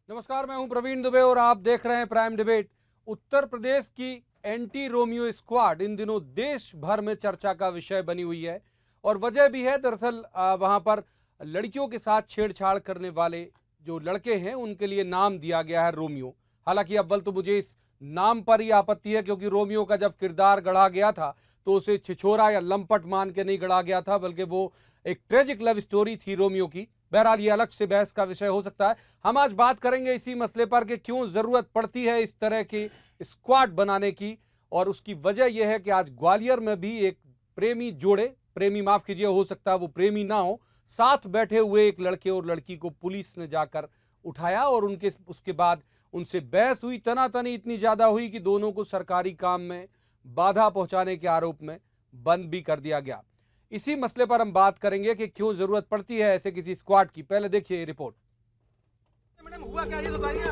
नमस्कार, मैं हूं प्रवीण दुबे और आप देख रहे हैं प्राइम डिबेट। उत्तर प्रदेश की एंटी रोमियो स्क्वाड इन दिनों देश भर में चर्चा का विषय बनी हुई है और वजह भी है। दरअसल वहां पर लड़कियों के साथ छेड़छाड़ करने वाले जो लड़के हैं उनके लिए नाम दिया गया है रोमियो। हालांकि अव्वल तो मुझे इस नाम पर ही आपत्ति है, क्योंकि रोमियो का जब किरदार गढ़ा गया था तो उसे छिछोरा या लंपट मान के नहीं गढ़ा गया था, बल्कि वो एक ट्रेजिक लव स्टोरी थी रोमियो की। बहरहाल ये अलग से बहस का विषय हो सकता है। हम आज बात करेंगे इसी मसले पर कि क्यों जरूरत पड़ती है इस तरह की स्क्वाड बनाने की, और उसकी वजह यह है कि आज ग्वालियर में भी एक प्रेमी जोड़े, प्रेमी माफ कीजिए, हो सकता है वो प्रेमी ना हो, साथ बैठे हुए एक लड़के और लड़की को पुलिस ने जाकर उठाया और उनके उसके बाद उनसे बहस हुई, तनातनी इतनी ज्यादा हुई कि दोनों को सरकारी काम में बाधा पहुंचाने के आरोप में बंद भी कर दिया गया। इसी मसले पर हम बात करेंगे कि क्यों जरूरत पड़ती है ऐसे किसी स्क्वाड की। पहले देखिए रिपोर्ट। मैडम हुआ क्या ये बताइए।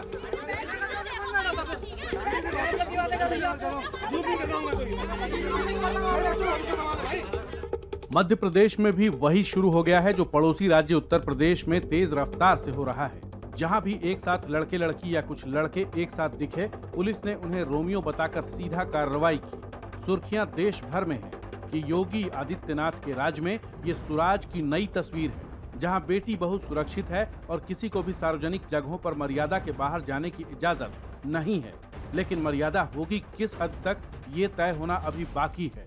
मध्य प्रदेश में भी वही शुरू हो गया है जो पड़ोसी राज्य उत्तर प्रदेश में तेज रफ्तार से हो रहा है। जहां भी एक साथ लड़के लड़की या कुछ लड़के एक साथ दिखे, पुलिस ने उन्हें रोमियो बताकर सीधा कार्रवाई की। सुर्खियां देश भर में हैं कि योगी आदित्यनाथ के राज में ये सुराज की नई तस्वीर है, जहां बेटी बहू सुरक्षित है और किसी को भी सार्वजनिक जगहों पर मर्यादा के बाहर जाने की इजाजत नहीं है। लेकिन मर्यादा होगी किस हद तक, ये तय होना अभी बाकी है।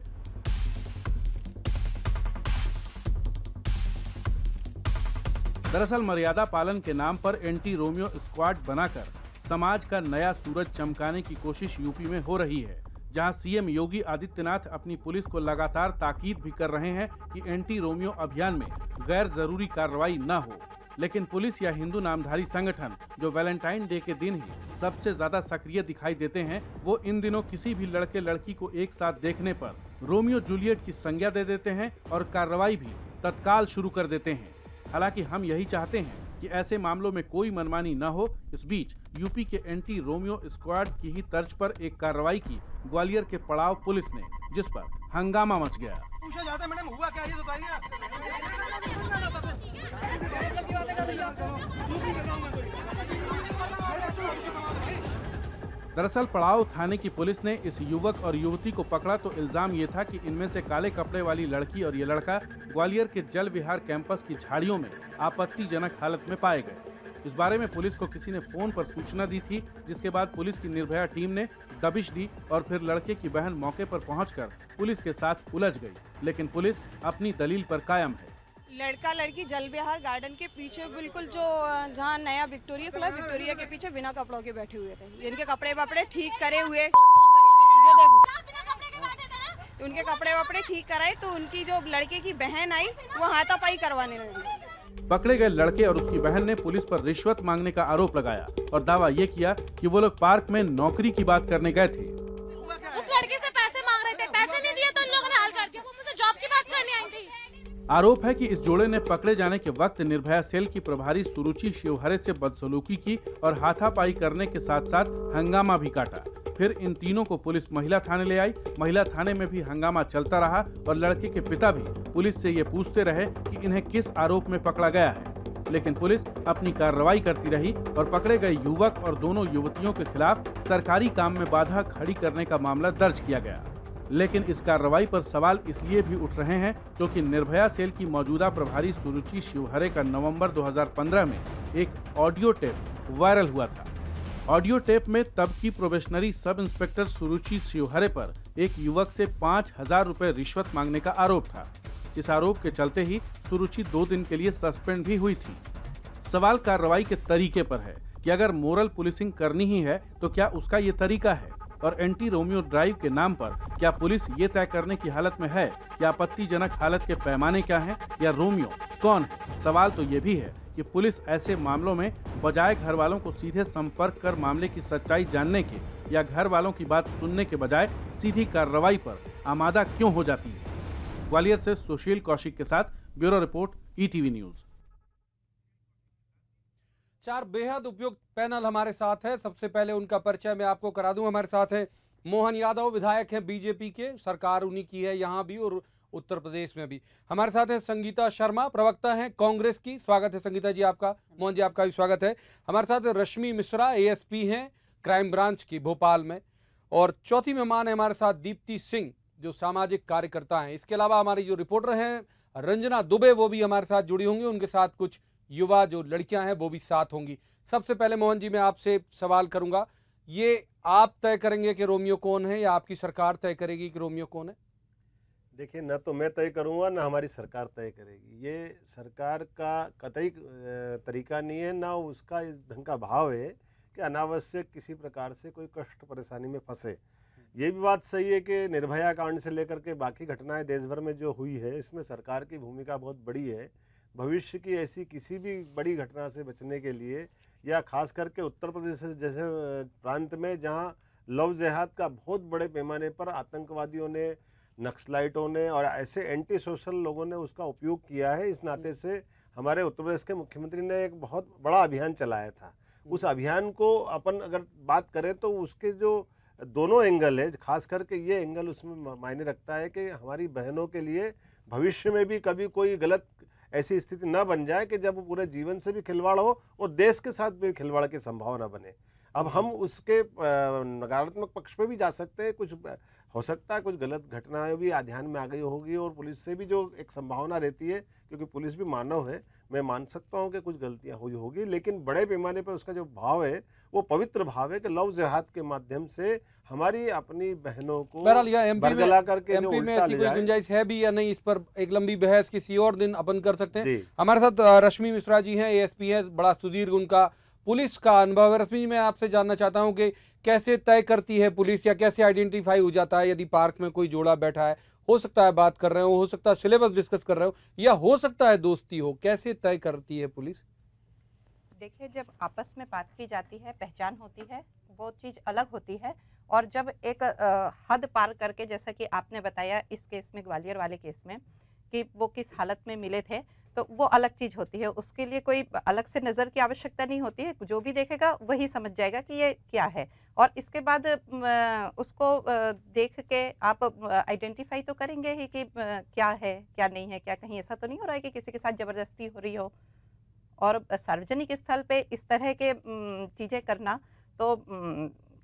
दरअसल मर्यादा पालन के नाम पर एंटी रोमियो स्क्वाड बनाकर समाज का नया सूरज चमकाने की कोशिश यूपी में हो रही है, जहां सीएम योगी आदित्यनाथ अपनी पुलिस को लगातार ताकीद भी कर रहे हैं कि एंटी रोमियो अभियान में गैर जरूरी कार्रवाई न हो। लेकिन पुलिस या हिंदू नामधारी संगठन जो वैलेंटाइन डे के दिन ही सबसे ज्यादा सक्रिय दिखाई देते हैं, वो इन दिनों किसी भी लड़के लड़की को एक साथ देखने पर रोमियो जूलियट की संज्ञा दे देते हैं और कार्रवाई भी तत्काल शुरू कर देते हैं। हालांकि हम यही चाहते हैं कि ऐसे मामलों में कोई मनमानी न हो। इस बीच यूपी के एंटी रोमियो स्क्वाड की ही तर्ज पर एक कार्रवाई की ग्वालियर के पड़ाव पुलिस ने, जिस पर हंगामा मच गया। पूछा जाता है मैडम हुआ क्या ये बताइए। दरअसल पड़ाव थाने की पुलिस ने इस युवक और युवती को पकड़ा तो इल्जाम ये था कि इनमें से काले कपड़े वाली लड़की और ये लड़का ग्वालियर के जल विहार कैंपस की झाड़ियों में आपत्तिजनक हालत में पाए गए। इस बारे में पुलिस को किसी ने फोन पर सूचना दी थी, जिसके बाद पुलिस की निर्भया टीम ने दबिश दी और फिर लड़के की बहन मौके पर पहुंचकर पुलिस के साथ उलझ गई। लेकिन पुलिस अपनी दलील पर कायम है। लड़का लड़की जल विहार गार्डन के पीछे बिल्कुल जो जहाँ नया विक्टोरिया खुला, विक्टोरिया के पीछे बिना कपड़ों के बैठे हुए थे। इनके कपड़े वपड़े ठीक करे हुए, जो देखो उनके कपड़े वपड़े ठीक कराए तो उनकी जो लड़के की बहन आई वो हाथापाई करवाने लगी। पकड़े गए लड़के और उसकी बहन ने पुलिस पर रिश्वत मांगने का आरोप लगाया और दावा ये किया कि वो लोग पार्क में नौकरी की बात करने गए थे। उस लड़के से पैसे मांग रहे थे, पैसे नहीं दिए तो इन लोगों ने हल कर दिया। वो मुझसे जॉब की बात करने आई थी। आरोप है कि इस जोड़े ने पकड़े जाने के वक्त निर्भया सेल की प्रभारी सुरुचि शिवहरे से बदसलूकी की और हाथापाई करने के साथ साथ हंगामा भी काटा। फिर इन तीनों को पुलिस महिला थाने ले आई। महिला थाने में भी हंगामा चलता रहा और लड़के के पिता भी पुलिस से ये पूछते रहे कि इन्हें किस आरोप में पकड़ा गया है। लेकिन पुलिस अपनी कार्रवाई करती रही और पकड़े गए युवक और दोनों युवतियों के खिलाफ सरकारी काम में बाधा खड़ी करने का मामला दर्ज किया गया। लेकिन इस कार्रवाई पर सवाल इसलिए भी उठ रहे हैं क्योंकि निर्भया सेल की मौजूदा प्रभारी सुरुचि शिवहरे का नवंबर 2015 में एक ऑडियो टेप वायरल हुआ था। ऑडियो टेप में तब की प्रोबेशनरी सब इंस्पेक्टर सुरुचि शिवहरे पर एक युवक से 5,000 रुपए रिश्वत मांगने का आरोप था। इस आरोप के चलते ही सुरुचि 2 दिन के लिए सस्पेंड भी हुई थी। सवाल कार्रवाई के तरीके पर है कि अगर मोरल पुलिसिंग करनी ही है तो क्या उसका ये तरीका है, और एंटी रोमियो ड्राइव के नाम पर क्या पुलिस ये तय करने की हालत में है कि आपत्तिजनक हालत के पैमाने क्या हैं या रोमियो कौन है। सवाल तो ये भी है कि पुलिस ऐसे मामलों में बजाय घर वालों को सीधे संपर्क कर मामले की सच्चाई जानने के या घर वालों की बात सुनने के बजाय सीधी कार्रवाई पर आमादा क्यों हो जाती है। ग्वालियर से सुशील कौशिक के साथ ब्यूरो रिपोर्ट, ईटीवी न्यूज। 4 बेहद उपयुक्त पैनल हमारे साथ है। सबसे पहले उनका परिचय मैं आपको करा दूं। हमारे साथ है मोहन यादव, विधायक हैं बीजेपी के, सरकार उन्हीं की है यहाँ भी, और उत्तर प्रदेश में भी। हमारे साथ है संगीता शर्मा, प्रवक्ता हैं कांग्रेस की। स्वागत है संगीता जी आपका। मोहन जी आपका भी स्वागत है। हमारे साथ है रश्मि मिश्रा, एएसपी हैं क्राइम ब्रांच की भोपाल में। और चौथी मेहमान है हमारे साथ दीप्ति सिंह, जो सामाजिक कार्यकर्ता हैं। इसके अलावा हमारी जो रिपोर्टर हैं रंजना दुबे, वो भी हमारे साथ जुड़ी होंगी। उनके साथ कुछ युवा जो लड़कियां हैं वो भी साथ होंगी। सबसे पहले मोहन जी मैं आपसे सवाल करूंगा, ये आप तय करेंगे कि रोमियो कौन है या आपकी सरकार तय करेगी कि रोमियो कौन है? देखिए, न तो मैं तय करूंगा न हमारी सरकार तय करेगी। ये सरकार का कतई तरीका नहीं है, ना उसका इस ढंग का भाव है कि अनावश्यक किसी प्रकार से कोई कष्ट परेशानी में फंसे। ये भी बात सही है कि निर्भया कांड से लेकर के बाकी घटनाएं देश भर में जो हुई है, इसमें सरकार की भूमिका बहुत बड़ी है। भविष्य की ऐसी किसी भी बड़ी घटना से बचने के लिए, या खास करके उत्तर प्रदेश जैसे प्रांत में जहां लव जिहाद का बहुत बड़े पैमाने पर आतंकवादियों ने, नक्सलाइटों ने और ऐसे एंटी सोशल लोगों ने उसका उपयोग किया है, इस नाते से हमारे उत्तर प्रदेश के मुख्यमंत्री ने एक बहुत बड़ा अभियान चलाया था। उस अभियान को अपन अगर बात करें तो उसके जो दोनों एंगल है, खास करके ये एंगल उसमें मायने रखता है कि हमारी बहनों के लिए भविष्य में भी कभी कोई गलत ऐसी स्थिति न बन जाए कि जब वो पूरे जीवन से भी खिलवाड़ हो और देश के साथ भी खिलवाड़ की संभावना बने। अब हम उसके नकारात्मक पक्ष पे भी जा सकते हैं, कुछ हो सकता है कुछ गलत घटनाएं भी ध्यान में आ गई होगी और पुलिस से भी जो एक संभावना रहती है, क्योंकि पुलिस भी मानव है, मैं मान सकता हूं कि कुछ गलतियां हुई होगी, लेकिन बड़े पैमाने पर उसका जो भाव है वो पवित्र भाव है कि लव जिहाद के माध्यम से हमारी अपनी बहनों को बरगला करके जो एमपी में उल्टा ऐसी ले कोई जाए। गुंजाइश है भी या नहीं, इस पर एक लंबी बहस किसी और दिन अपन कर सकते हैं। जी। हमारे साथ रश्मि मिश्रा जी हैं, एएसपी है, बड़ा सुदीर्घ उनका पुलिस का अनुभव है। रश्मि जी मैं आपसे जानना चाहता हूं कि कैसे तय करती है पुलिस, या कैसे आइडेंटिफाई हो जाता है यदि पार्क में कोई जोड़ा बैठा है, हो सकता है बात कर रहे हो सकता है सिलेबस डिस्कस कर रहे हो, या हो सकता है दोस्ती हो, कैसे तय करती है पुलिस? देखिए, जब आपस में बात की जाती है, पहचान होती है, वो चीज़ अलग होती है। और जब एक हद पार करके, जैसा कि आपने बताया इस केस में, ग्वालियर वाले केस में, कि वो किस हालत में मिले थे, तो वो अलग चीज़ होती है। उसके लिए कोई अलग से नज़र की आवश्यकता नहीं होती है, जो भी देखेगा वही समझ जाएगा कि ये क्या है। और इसके बाद उसको देख के आप आइडेंटिफाई तो करेंगे ही कि क्या है क्या नहीं है, क्या कहीं ऐसा तो नहीं हो रहा है कि किसी के साथ ज़बरदस्ती हो रही हो। और सार्वजनिक स्थल पे इस तरह के चीज़ें करना तो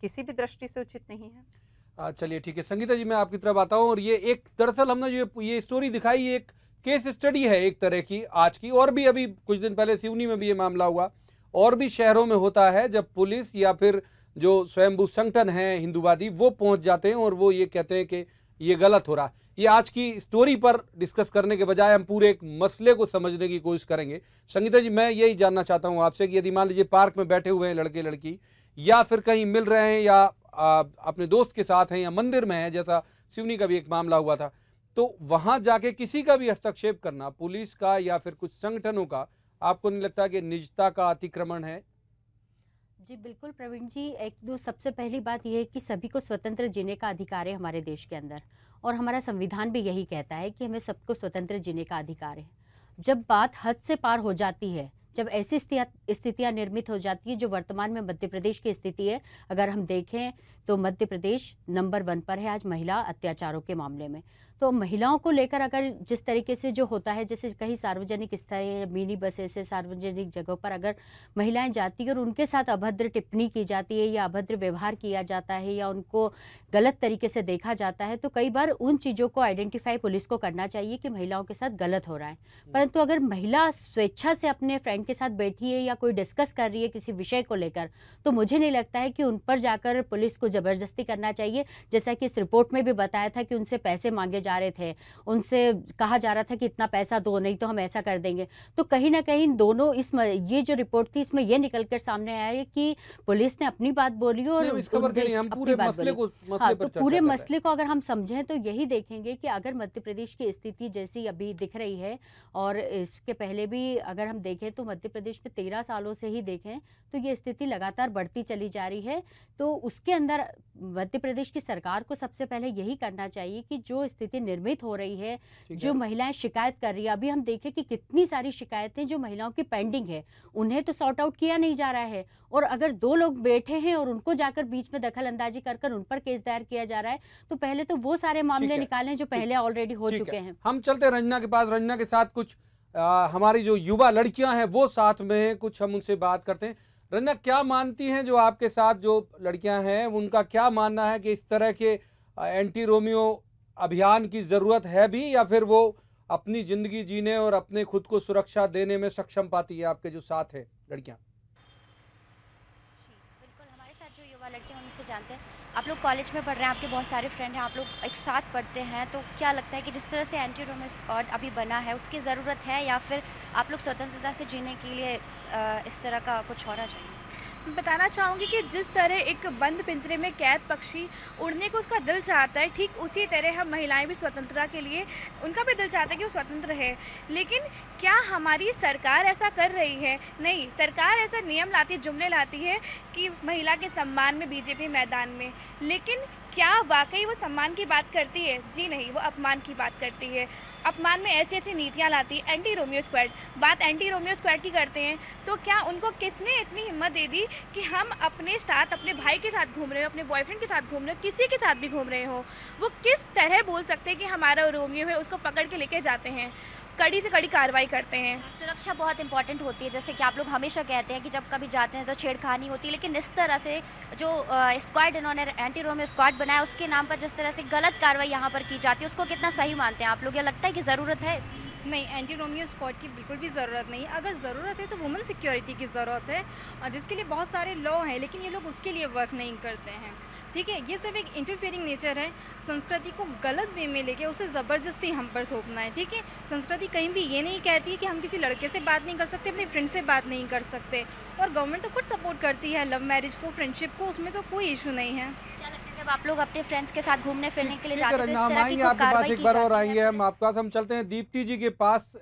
किसी भी दृष्टि से उचित नहीं है। चलिए ठीक है संगीता जी, मैं आपकी तरफ आता हूँ। और ये एक दरअसल हमने जो ये स्टोरी दिखाई, ये एक केस स्टडी है एक तरह की आज की, और भी अभी कुछ दिन पहले सिवनी में भी ये मामला हुआ, और भी शहरों में होता है जब पुलिस या फिर जो स्वयंभू संगठन है हिंदूवादी, वो पहुंच जाते हैं और वो ये कहते हैं कि ये गलत हो रहा है। ये आज की स्टोरी पर डिस्कस करने के बजाय हम पूरे एक मसले को समझने की कोशिश करेंगे। संगीता जी मैं यही जानना चाहता हूँ आपसे कि यदि मान लीजिए पार्क में बैठे हुए हैं लड़के लड़की, या फिर कहीं मिल रहे हैं, या अपने दोस्त के साथ हैं, या मंदिर में है, जैसा सिवनी का भी एक मामला हुआ था, तो वहां जाके किसी का भी हस्तक्षेप करना, पुलिस का या फिर कुछ संगठनों का, आपको नहीं लगता कि निजता का अतिक्रमण है? जी बिल्कुल प्रवीण जी, सबसे पहली बात यह है कि सभी को स्वतंत्र जीने का अधिकार है हमारे देश के अंदर, और हमारा संविधान भी यही कहता है कि हमें सबको स्वतंत्र जीने का अधिकार है। जब बात हद से पार हो जाती है, जब ऐसी स्थितियां निर्मित हो जाती है जो वर्तमान में मध्य प्रदेश की स्थिति है, अगर हम देखें तो मध्य प्रदेश नंबर 1 पर है आज महिला अत्याचारों के मामले में। तो महिलाओं को लेकर अगर जिस तरीके से जो होता है, जैसे कहीं सार्वजनिक स्थल, मिनी बसें से सार्वजनिक जगहों पर अगर महिलाएं जाती है और उनके साथ अभद्र टिप्पणी की जाती है या अभद्र व्यवहार किया जाता है या उनको गलत तरीके से देखा जाता है, तो कई बार उन चीज़ों को आइडेंटिफाई पुलिस को करना चाहिए कि महिलाओं के साथ गलत हो रहा है। परंतु अगर महिला स्वेच्छा से अपने फ्रेंड के साथ बैठी है या कोई डिस्कस कर रही है किसी विषय को लेकर, तो मुझे नहीं लगता है कि उन पर जाकर पुलिस को ज़बरदस्ती करना चाहिए। जैसा कि इस रिपोर्ट में भी बताया था कि उनसे पैसे मांगे जा रहे थे, उनसे कहा जा रहा था कि इतना पैसा दो, नहीं तो हम ऐसा कर देंगे। तो कहीं ना कहीं दोनों ये जो रिपोर्ट थी इसमें यह निकल कर सामने आया है कि पुलिस ने अपनी बात बोली और पूरे मसले को अगर हम समझें तो यही देखेंगे कि अगर मध्य प्रदेश की स्थिति जैसी अभी दिख रही है, और इसके पहले भी अगर हम देखें तो मध्य प्रदेश में 13 सालों से ही देखें तो ये स्थिति लगातार बढ़ती चली जा रही है। तो उसके अंदर मध्य प्रदेश की सरकार को सबसे पहले यही करना चाहिए कि जो स्थिति देखिए निर्मित हो रही है, ठीक जो है। महिलाएं शिकायत कर रही है, अभी हम देखें कि कितनी सारी शिकायतें जो महिलाओं की पेंडिंग है, उन्हें तो सॉर्ट आउट किया नहीं जा रहा है। और अगर 2 लोग बैठे हैं और उनको जाकर बीच में दखल अंदाजी कर कर उन पर केस दायर किया जा रहा है, तो पहले तो वो सारे मामले है, निकालें जो पहले ऑलरेडी हो ठीक चुके है। हैं। हम चलते हैं रंजना के पास। रंजना के साथ कुछ हमारी जो युवा लड़कियां हैं वो साथ में हैं, कुछ हम उनसे बात करते हैं। रंजना, क्या मानती हैं जो आपके साथ जो लड़कियां हैं, उनका क्या मानना है कि इस तरह के एंटी रोमियो अभियान की जरूरत है भी, या फिर वो अपनी जिंदगी जीने और अपने खुद को सुरक्षा देने में सक्षम पाती है? आपके जो साथ है लड़कियां। जी, बिल्कुल हमारे साथ जो युवा लड़कियां हैं उनसे जानते हैं। आप लोग कॉलेज में पढ़ रहे हैं, आपके बहुत सारे फ्रेंड हैं, आप लोग एक साथ पढ़ते हैं, तो क्या लगता है कि जिस तरह से एंटी रोमियो स्क्वाड अभी बना है उसकी ज़रूरत है, या फिर आप लोग स्वतंत्रता से जीने के लिए इस तरह का कुछ होना चाहिए? बताना चाहूँगी कि जिस तरह एक बंद पिंजरे में कैद पक्षी उड़ने को उसका दिल चाहता है, ठीक उसी तरह हम महिलाएं भी स्वतंत्रता के लिए उनका भी दिल चाहता है कि वो स्वतंत्र है। लेकिन क्या हमारी सरकार ऐसा कर रही है? नहीं, सरकार ऐसा नियम लाती है, जुमले लाती है कि महिला के सम्मान में बीजेपी मैदान में, लेकिन क्या वाकई वो सम्मान की बात करती है? जी नहीं, वो अपमान की बात करती है। अपमान में ऐसी ऐसी नीतियां लाती है। एंटी रोमियो स्क्वाड, बात एंटी रोमियो स्क्वाड की करते हैं, तो क्या उनको किसने इतनी हिम्मत दे दी कि हम अपने साथ, अपने भाई के साथ घूम रहे हो, अपने बॉयफ्रेंड के साथ घूम रहे हो, किसी के साथ भी घूम रहे हो, वो किस तरह बोल सकते हैं कि हमारा रोमियो है, उसको पकड़ के लेके जाते हैं, कड़ी से कड़ी कार्रवाई करते हैं। सुरक्षा बहुत इंपॉर्टेंट होती है, जैसे कि आप लोग हमेशा कहते हैं कि जब कभी जाते हैं तो छेड़खानी होती है, लेकिन इस तरह से जो स्क्वाड इन्होंने एंटी रोमियो स्क्वाड बनाया उसके नाम पर जिस तरह से गलत कार्रवाई यहाँ पर की जाती है, उसको कितना सही मानते हैं आप लोग? या लगता है कि ज़रूरत है? नहीं, एंटी रोमियो स्क्वाड की बिल्कुल भी ज़रूरत नहीं है। अगर ज़रूरत है तो वुमेन सिक्योरिटी की ज़रूरत है, और जिसके लिए बहुत सारे लॉ हैं, लेकिन ये लोग उसके लिए वर्क नहीं करते हैं। ठीक है, ये सिर्फ एक इंटरफेयरिंग नेचर है। संस्कृति को गलत वे में लेके उसे ज़बरदस्ती हम पर थोपना है। ठीक है, संस्कृति कहीं भी ये नहीं कहती है कि हम किसी लड़के से बात नहीं कर सकते, अपने फ्रेंड से बात नहीं कर सकते, और गवर्नमेंट तो खुद सपोर्ट करती है लव मैरिज को, फ्रेंडशिप को, उसमें तो कोई इशू नहीं है। क्या लगता है जब आप लोग अपने फ्रेंड्स के साथ घूमने फिरने के लिए ठीक है जाते हैं तो रंजना, इस हम तरह की आएंगे कोई आपके पास कार्रवाई एक की बार और जाती आएंगे है? हम आपके पास। हम चलते हैं दीप्ति जी के पास।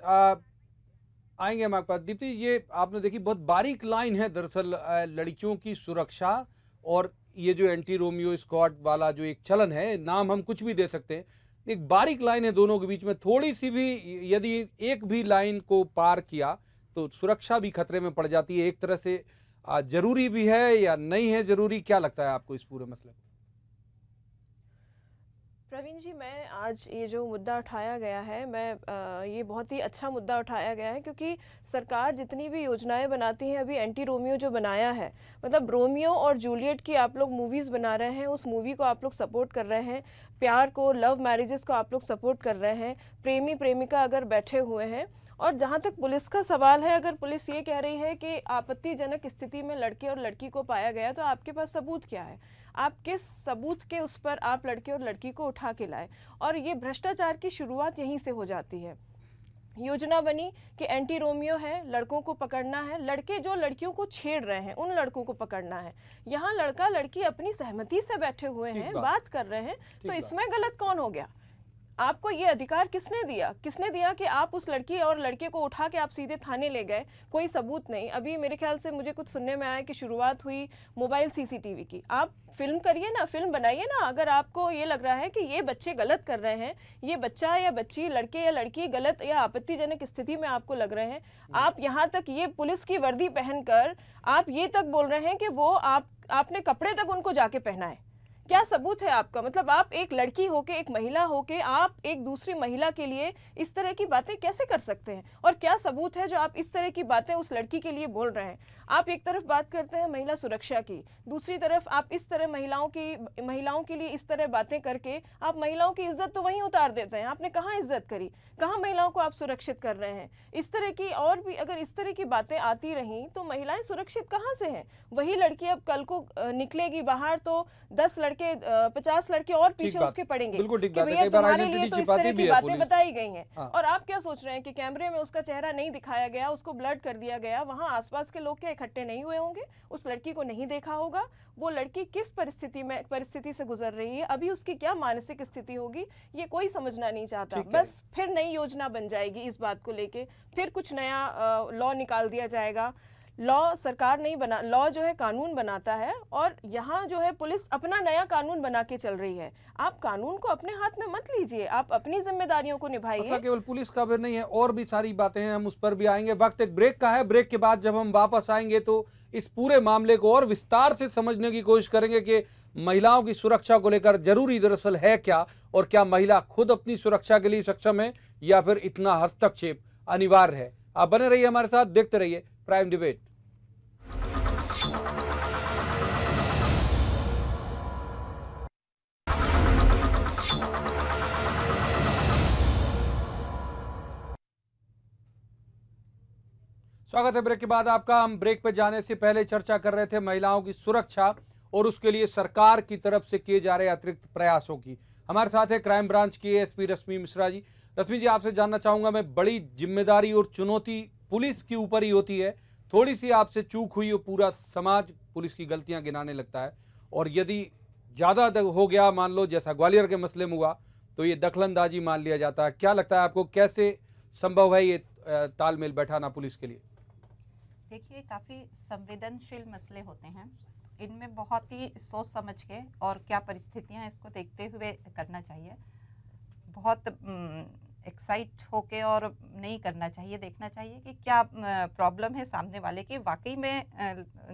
आएंगे हम आपके पास। दीप्ति, ये आपने देखी बहुत बारीक लाइन है दरअसल लड़कियों की सुरक्षा और ये जो एंटी रोमियो स्क्वाड वाला जो एक चलन है, नाम हम कुछ भी दे सकते हैं, एक बारीक लाइन है दोनों के बीच में। थोड़ी सी भी यदि एक भी लाइन को पार किया तो सुरक्षा भी खतरे में पड़ जाती है। एक तरह से जरूरी भी है या नहीं है जरूरी, क्या लगता है आपको इस पूरे मसले में? प्रवीण जी, मैं आज ये जो मुद्दा उठाया गया है, ये बहुत ही अच्छा मुद्दा उठाया गया है, क्योंकि सरकार जितनी भी योजनाएं बनाती है, अभी एंटी रोमियो जो बनाया है, मतलब रोमियो और जूलियट की आप लोग मूवीज़ बना रहे हैं, उस मूवी को आप लोग सपोर्ट कर रहे हैं, प्यार को, लव मैरिजेस को आप लोग सपोर्ट कर रहे हैं, प्रेमी प्रेमिका अगर बैठे हुए हैं। और जहाँ तक पुलिस का सवाल है, अगर पुलिस ये कह रही है कि आपत्तिजनक स्थिति में लड़के और लड़की को पाया गया, तो आपके पास सबूत क्या है? आप किस सबूत के उस पर आप लड़के और लड़की को उठा के लाए? और ये भ्रष्टाचार की शुरुआत यहीं से हो जाती है। योजना बनी कि एंटी रोमियो है, लड़कों को पकड़ना है, लड़के जो लड़कियों को छेड़ रहे हैं उन लड़कों को पकड़ना है। यहाँ लड़का लड़की अपनी सहमति से बैठे हुए हैं, बात कर रहे हैं, तो इसमें गलत कौन हो गया? आपको ये अधिकार किसने दिया? किसने दिया कि आप उस लड़की और लड़के को उठा के आप सीधे थाने ले गए? कोई सबूत नहीं। अभी मेरे ख्याल से मुझे कुछ सुनने में आया कि शुरुआत हुई मोबाइल सीसीटीवी की। आप फिल्म करिए ना, फिल्म बनाइए ना। अगर आपको ये लग रहा है कि ये बच्चे गलत कर रहे हैं, ये बच्चा या बच्ची, लड़के या लड़की गलत या आपत्तिजनक स्थिति में आपको लग रहे हैं, आप यहाँ तक ये पुलिस की वर्दी पहनकर आप ये तक बोल रहे हैं कि वो आपने कपड़े तक उनको जाके पहनाए। क्या सबूत है आपका? मतलब आप एक लड़की होके, एक महिला होके, आप एक दूसरी महिला के लिए इस तरह की बातें कैसे कर सकते हैं? और क्या सबूत है जो आप इस तरह की बातें उस लड़की के लिए बोल रहे हैं? आप एक तरफ बात करते हैं महिला सुरक्षा की, दूसरी तरफ आप इस तरह महिलाओं के लिए इस तरह बातें करके आप महिलाओं की इज्जत तो वहीं उतार देते हैं। आपने कहाँ इज्जत करी? कहाँ महिलाओं को आप सुरक्षित कर रहे हैं? इस तरह की और भी अगर इस तरह की बातें आती रहीं तो महिलाएं सुरक्षित कहाँ से हैं? वही लड़की अब कल को निकलेगी बाहर तो 10 लड़के 50 लड़के और पीछे उसके पड़ेंगे कि भैया तुम्हारे लिए तो इस तरह की बातें बताई गई हैं। और आप क्या सोच रहे हैं कि कैमरे में उसका चेहरा नहीं दिखाया गया, उसको ब्लर कर दिया गया, वहां आसपास के लोग क्या इकट्ठे नहीं हुए होंगे? उस लड़की को नहीं देखा होगा? वो लड़की किस परिस्थिति से गुजर रही है, अभी उसकी क्या मानसिक स्थिति होगी, ये कोई समझना नहीं चाहता। बस फिर नई योजना बन जाएगी इस बात को लेके, फिर कुछ नया लॉ निकाल दिया जाएगा। लॉ सरकार नहीं बना, लॉ जो है कानून बनाता है, और यहाँ जो है पुलिस अपना नया कानून बना के चल रही है। आप कानून को अपने हाथ में मत लीजिए, आप अपनी जिम्मेदारियों को निभाइए। ऐसा केवल पुलिस का भी नहीं है, और भी सारी बातें हैं, हम उस पर भी आएंगे। वक्त एक ब्रेक का है, ब्रेक के बाद जब हम वापस आएंगे तो इस पूरे मामले को और विस्तार से समझने की कोशिश करेंगे कि महिलाओं की सुरक्षा को लेकर जरूरी दरअसल है क्या, और क्या महिला खुद अपनी सुरक्षा के लिए सक्षम है या फिर इतना हस्तक्षेप अनिवार्य है। आप बने रहिए हमारे साथ, देखते रहिए प्राइम डिबेट। स्वागत है ब्रेक के बाद आपका। हम ब्रेक पे जाने से पहले चर्चा कर रहे थे महिलाओं की सुरक्षा और उसके लिए सरकार की तरफ से किए जा रहे अतिरिक्त प्रयासों की। हमारे साथ है क्राइम ब्रांच की एसपी रश्मि मिश्रा जी। रश्मि जी, आपसे जानना चाहूंगा मैं, बड़ी जिम्मेदारी और चुनौती पुलिस के ऊपर ही होती है। थोड़ी सी आपसे चूक हुई और पूरा समाज पुलिस की गलतियां गिनाने लगता है, और यदि ज्यादा हो गया, मान लो जैसा ग्वालियर के मसले में हुआ, तो ये दखलंदाजी मान लिया जाता है। क्या लगता है आपको, कैसे संभव है ये तालमेल बैठाना पुलिस के लिए? देखिए, काफ़ी संवेदनशील मसले होते हैं, इनमें बहुत ही सोच समझ के और क्या परिस्थितियां हैं इसको देखते हुए करना चाहिए। बहुत एक्साइट होके और नहीं करना चाहिए, देखना चाहिए कि क्या प्रॉब्लम है सामने वाले की। वाकई में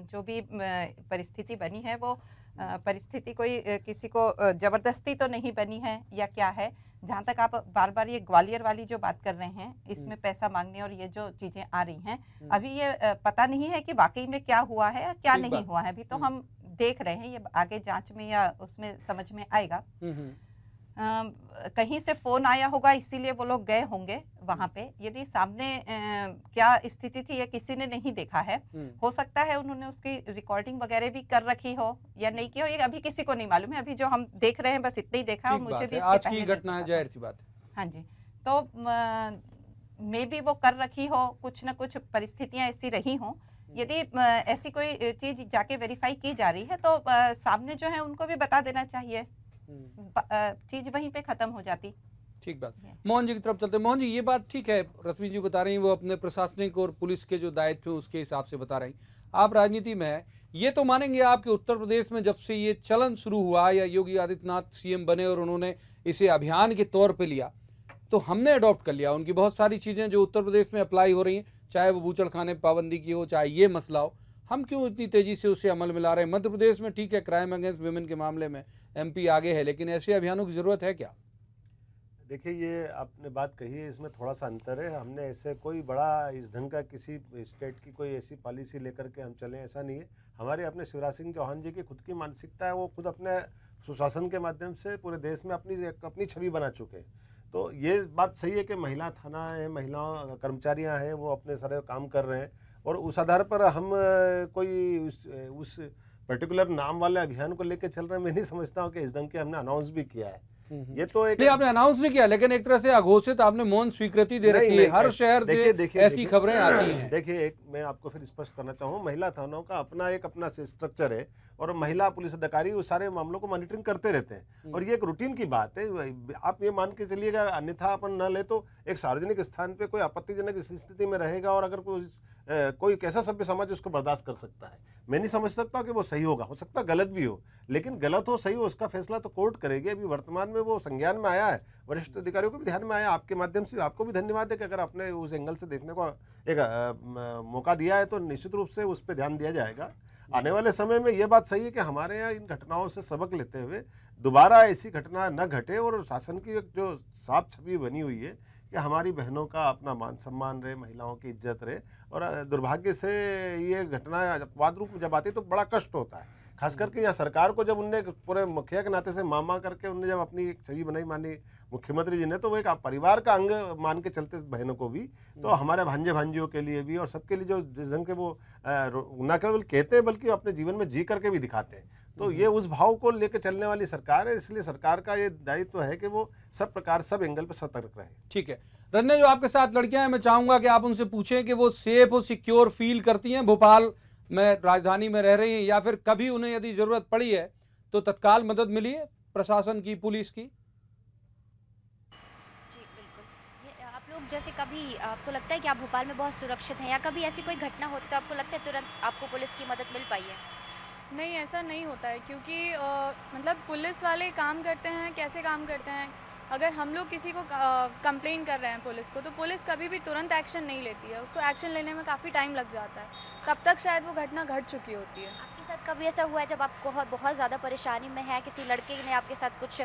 जो भी परिस्थिति बनी है वो परिस्थिति कोई किसी को ज़बरदस्ती तो नहीं बनी है या क्या है। जहाँ तक आप बार बार ये ग्वालियर वाली जो बात कर रहे हैं, इसमें पैसा मांगने और ये जो चीज़ें आ रही हैं, अभी ये पता नहीं है कि वाकई में क्या हुआ है या क्या नहीं हुआ है। अभी तो हम देख रहे हैं, ये आगे जांच में या उसमें समझ में आएगा। कहीं से फोन आया होगा, इसीलिए वो लोग गए होंगे वहां पे। यदि सामने क्या स्थिति थी ये किसी ने नहीं देखा है, हो सकता है उन्होंने उसकी रिकॉर्डिंग वगैरह भी कर रखी हो या नहीं की हो, ये अभी किसी को नहीं मालूम है। अभी जो हम देख रहे हैं बस इतना ही देखा, और मुझे भी आज की घटना है, जाहिर सी बात है। हाँ जी, तो मे बी वो कर रखी हो, कुछ न कुछ परिस्थितियां ऐसी रही हों। यदि ऐसी कोई चीज जाके वेरीफाई की जा रही है तो सामने जो है उनको भी बता देना चाहिए, चीज वहीं पे खत्म हो जाती। ठीक बात। मोहन जी की तरफ चलते। मोहन जी, ये बात ठीक है, रश्मि जी बता रही हैं, वो अपने प्रशासनिक और पुलिस के जो दायित्व है उसके हिसाब से बता रही। आप राजनीति में है, ये तो मानेंगे आप कि उत्तर प्रदेश में जब से ये चलन शुरू हुआ या योगी आदित्यनाथ सीएम बने और उन्होंने इसे अभियान के तौर पे लिया, तो हमने अडॉप्ट कर लिया। उनकी बहुत सारी चीजें जो उत्तर प्रदेश में अप्लाई हो रही हैं, चाहे वो बूचड़खाने पाबंदी की हो, चाहे ये मसला हो, हम क्यों इतनी तेजी से उसे अमल में ला रहे हैं? मध्य प्रदेश में ठीक है, क्राइम अगेंस्ट वुमेन के मामले में एमपी आगे है, लेकिन ऐसे अभियानों की जरूरत है क्या? देखिए, ये आपने बात कही है, इसमें थोड़ा सा अंतर है। हमने ऐसे कोई बड़ा इस ढंग का किसी स्टेट की कोई ऐसी पॉलिसी लेकर के हम चलें, ऐसा नहीं है। हमारे अपने शिवराज सिंह चौहान जी की खुद की मानसिकता है, वो खुद अपने सुशासन के माध्यम से पूरे देश में अपनी छवि बना चुके हैं। तो ये बात सही है कि महिला थाना है, महिला कर्मचारियाँ हैं, वो अपने सारे काम कर रहे हैं, और उस आधार पर हम कोई उस पर्टिकुलर नाम वाले अभियान को लेकर चल रहे हैं। मैं नहीं समझता हूँ कि इस ढंग के हमने अनाउंस भी किया है। ये तो एक आपने अनाउंस नहीं किया, लेकिन एक तरह से अघोषित आपने मौन स्वीकृति दे रखी है। हर शहर से ऐसी खबरें आती हैं। देखिए, एक मैं आपको फिर स्पष्ट करना चाहूँ, महिला थानों का अपना स्ट्रक्चर है, और महिला पुलिस अधिकारी उस सारे मामलों को मॉनिटरिंग करते रहते हैं, और ये एक रूटीन की बात है। आप ये मान के चलिएगा, अन्यथा अपन न ले तो एक सार्वजनिक स्थान पे कोई आपत्तिजनक स्थिति में रहेगा, और अगर कोई कैसा सभ्य समाज उसको बर्दाश्त कर सकता है। मैं नहीं समझ सकता कि वो सही होगा, हो सकता गलत भी हो, लेकिन गलत हो सही हो उसका फैसला तो कोर्ट करेगी। अभी वर्तमान में वो संज्ञान में आया है, वरिष्ठ अधिकारियों को भी ध्यान में आया। आपके माध्यम से आपको भी धन्यवाद है कि अगर आपने उस एंगल से देखने को एक मौका दिया है, तो निश्चित रूप से उस पर ध्यान दिया जाएगा। आने वाले समय में ये बात सही है कि हमारे यहाँ इन घटनाओं से सबक लेते हुए दोबारा ऐसी घटना न घटे, और शासन की जो साफ छवि बनी हुई है कि हमारी बहनों का अपना मान सम्मान रहे, महिलाओं की इज्जत रहे। और दुर्भाग्य से ये घटना अपवाद रूप में जब आती है तो बड़ा कष्ट होता है, खास करके यहाँ सरकार को। जब उनने पूरे मुखिया के नाते से मामा करके उनने जब अपनी छवि बनाई, मानी मुख्यमंत्री जी ने, तो वो एक परिवार का अंग मान के चलते बहनों को भी, तो हमारे भांजे भांजियों के लिए भी, और सबके लिए जो जिस ढंग के वो न केवल कहते हैं बल्कि अपने जीवन में जी करके भी दिखाते हैं। तो ये उस भाव को लेकर चलने वाली सरकार है, इसलिए सरकार का ये दायित्व है कि वो सब प्रकार सब एंगल पर सतर्क रहे। ठीक है रन्ने, जो आपके साथ लड़कियां हैं, मैं चाहूंगा कि आप उनसे पूछें कि वो सेफ और सिक्योर फील करती हैं भोपाल में, राजधानी में रह रही हैं, या फिर कभी उन्हें यदि जरूरत पड़ी है तो तत्काल मदद मिली है प्रशासन की, पुलिस की? जी बिल्कुल, ये आप लोग जैसे कभी आपको लगता है कि आप भोपाल में बहुत सुरक्षित हैं, या कभी ऐसी कोई घटना होती तो आपको लगता है तुरंत आपको पुलिस की मदद मिल पाई है? नहीं, ऐसा नहीं होता है, क्योंकि मतलब पुलिस वाले काम करते हैं, कैसे काम करते हैं, अगर हम लोग किसी को कंप्लेन कर रहे हैं पुलिस को, तो पुलिस कभी भी तुरंत एक्शन नहीं लेती है, उसको एक्शन लेने में काफ़ी टाइम लग जाता है, तब तक शायद वो घटना घट चुकी होती है। आपके साथ कभी ऐसा हुआ है जब आप बहुत ज़्यादा परेशानी में है, किसी लड़के ने आपके साथ कुछ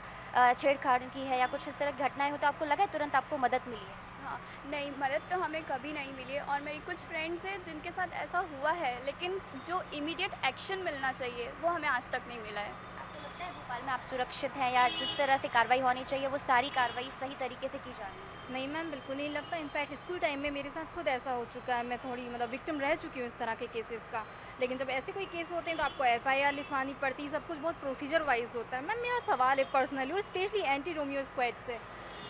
छेड़छाड़ की है या कुछ इस तरह की घटनाएं हो, तो आपको लगा है तुरंत आपको मदद मिली है? हाँ, नहीं, मदद तो हमें कभी नहीं मिली है, और मेरी कुछ फ्रेंड्स हैं जिनके साथ ऐसा हुआ है, लेकिन जो इमीडिएट एक्शन मिलना चाहिए वो हमें आज तक नहीं मिला है। आपको लगता है भोपाल में आप सुरक्षित हैं, या जिस तरह से कार्रवाई होनी चाहिए वो सारी कार्रवाई सही तरीके से की जा रही है? नहीं मैम, बिल्कुल नहीं लगता। इनफैक्ट स्कूल टाइम में मेरे साथ खुद ऐसा हो चुका है, मैं थोड़ी मतलब विक्टिम रह चुकी हूँ इस तरह के केसेस का। लेकिन जब ऐसे कोई केस होते हैं तो आपको FIR लिखवानी पड़ती है, सब कुछ बहुत प्रोसीजर वाइज होता है। मैम, मेरा सवाल है पर्सनली, और स्पेशली एंटी रोमियो स्क्वाड से,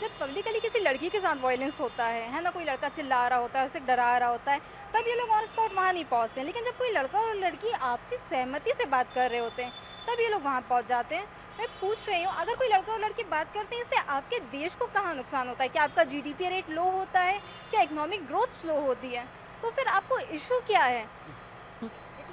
जब पब्लिकली किसी लड़की के साथ वायलेंस होता है ना, कोई लड़का चिल्ला रहा होता है, उसे डरा रहा होता है, तब ये लोग ऑन स्पॉट वहाँ नहीं पहुँचते हैं। लेकिन जब कोई लड़का और लड़की आपसी सहमति से बात कर रहे होते हैं, तब ये लोग वहाँ पहुँच जाते हैं। मैं पूछ रही हूँ, अगर कोई लड़का और लड़की बात करते हैं, इससे आपके देश को कहाँ नुकसान होता है? क्या आपका GDP रेट लो होता है? क्या इकोनॉमिक ग्रोथ स्लो होती है? तो फिर आपको इशू क्या है?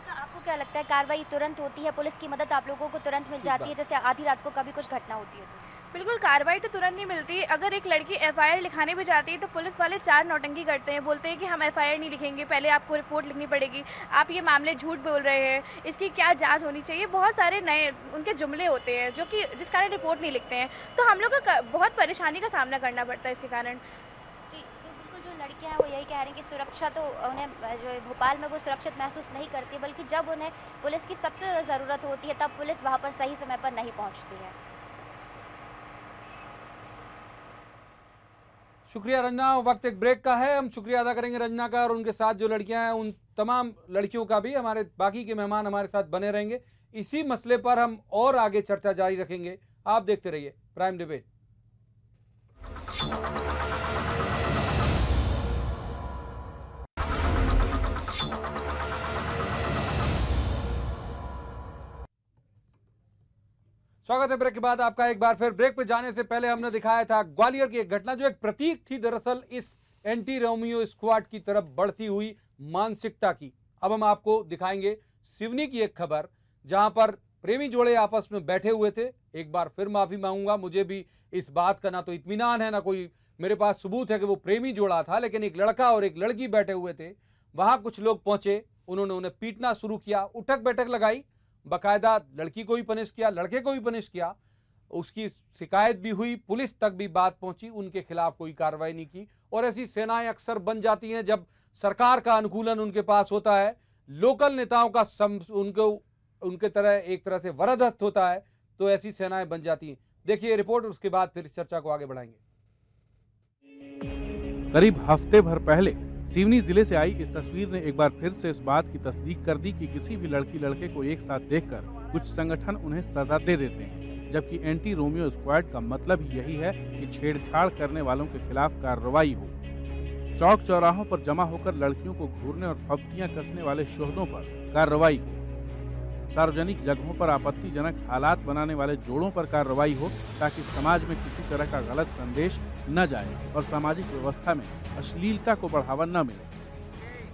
आपको क्या लगता है कार्रवाई तुरंत होती है, पुलिस की मदद आप लोगों को तुरंत मिल जाती है, जैसे आधी रात को कभी कुछ घटना होती है तो? बिल्कुल, कार्रवाई तो तुरंत नहीं मिलती। अगर एक लड़की FIR लिखाने भी जाती है तो पुलिस वाले 4 नौटंकी करते हैं, बोलते हैं कि हम FIR नहीं लिखेंगे, पहले आपको रिपोर्ट लिखनी पड़ेगी, आप ये मामले झूठ बोल रहे हैं, इसकी क्या जांच होनी चाहिए, बहुत सारे नए उनके जुमले होते हैं जो कि जिस कारण रिपोर्ट नहीं लिखते हैं। तो हम लोग को बहुत परेशानी का सामना करना पड़ता है इसके कारण। जी, तो बिल्कुल जो लड़कियां हैं वो यही कह रही हैं कि सुरक्षा तो उन्हें जो भोपाल में वो सुरक्षित महसूस नहीं करती, बल्कि जब उन्हें पुलिस की सबसे ज़्यादा ज़रूरत होती है तब पुलिस वहाँ पर सही समय पर नहीं पहुँचती है। शुक्रिया रंजना। वक्त एक ब्रेक का है, हम शुक्रिया अदा करेंगे रंजना का और उनके साथ जो लड़कियां हैं उन तमाम लड़कियों का भी। हमारे बाकी के मेहमान हमारे साथ बने रहेंगे, इसी मसले पर हम और आगे चर्चा जारी रखेंगे। आप देखते रहिए प्राइम डिबेट। स्वागत है ब्रेक के बाद आपका एक बार फिर। ब्रेक पे जाने से पहले हमने दिखाया था ग्वालियर की एक घटना जो एक प्रतीक थी दरअसल इस एंटी रोमियो स्क्वाड की तरफ बढ़ती हुई मानसिकता की। अब हम आपको दिखाएंगे सिवनी की एक खबर जहां पर प्रेमी जोड़े आपस में बैठे हुए थे। एक बार फिर माफी मांगूंगा, मुझे भी इस बात का ना तो इत्मीनान है ना कोई मेरे पास सबूत है कि वो प्रेमी जोड़ा था, लेकिन एक लड़का और एक लड़की बैठे हुए थे। वहां कुछ लोग पहुंचे, उन्होंने उन्हें पीटना शुरू किया, उठक बैठक लगाई, बाकायदा लड़की को भी पनिश किया, लड़के को भी पनिश किया। उसकी शिकायत भी हुई, पुलिस तक भी बात पहुंची, उनके खिलाफ कोई कार्रवाई नहीं की। और ऐसी सेनाएं अक्सर बन जाती हैं जब सरकार का अनुकूलन उनके पास होता है, लोकल नेताओं का उनके तरह एक तरह से वरदहस्त होता है, तो ऐसी सेनाएं बन जाती हैं। देखिए रिपोर्ट, उसके बाद फिर इस चर्चा को आगे बढ़ाएंगे। करीब हफ्ते भर पहले सिवनी जिले से आई इस तस्वीर ने एक बार फिर से इस बात की तस्दीक कर दी कि किसी भी लड़की लड़के को एक साथ देखकर कुछ संगठन उन्हें सजा दे देते हैं, जबकि एंटी रोमियो स्क्वाड का मतलब ही यही है कि छेड़छाड़ करने वालों के खिलाफ कार्रवाई हो। चौक चौराहों पर जमा होकर लड़कियों को घूरने और फब्तियां कसने वाले शोहदों पर कार्रवाई हो, सार्वजनिक जगहों पर आपत्तिजनक हालात बनाने वाले जोड़ों पर कार्रवाई हो, ताकि समाज में किसी तरह का गलत संदेश न जाए और सामाजिक व्यवस्था में अश्लीलता को बढ़ावा न मिले।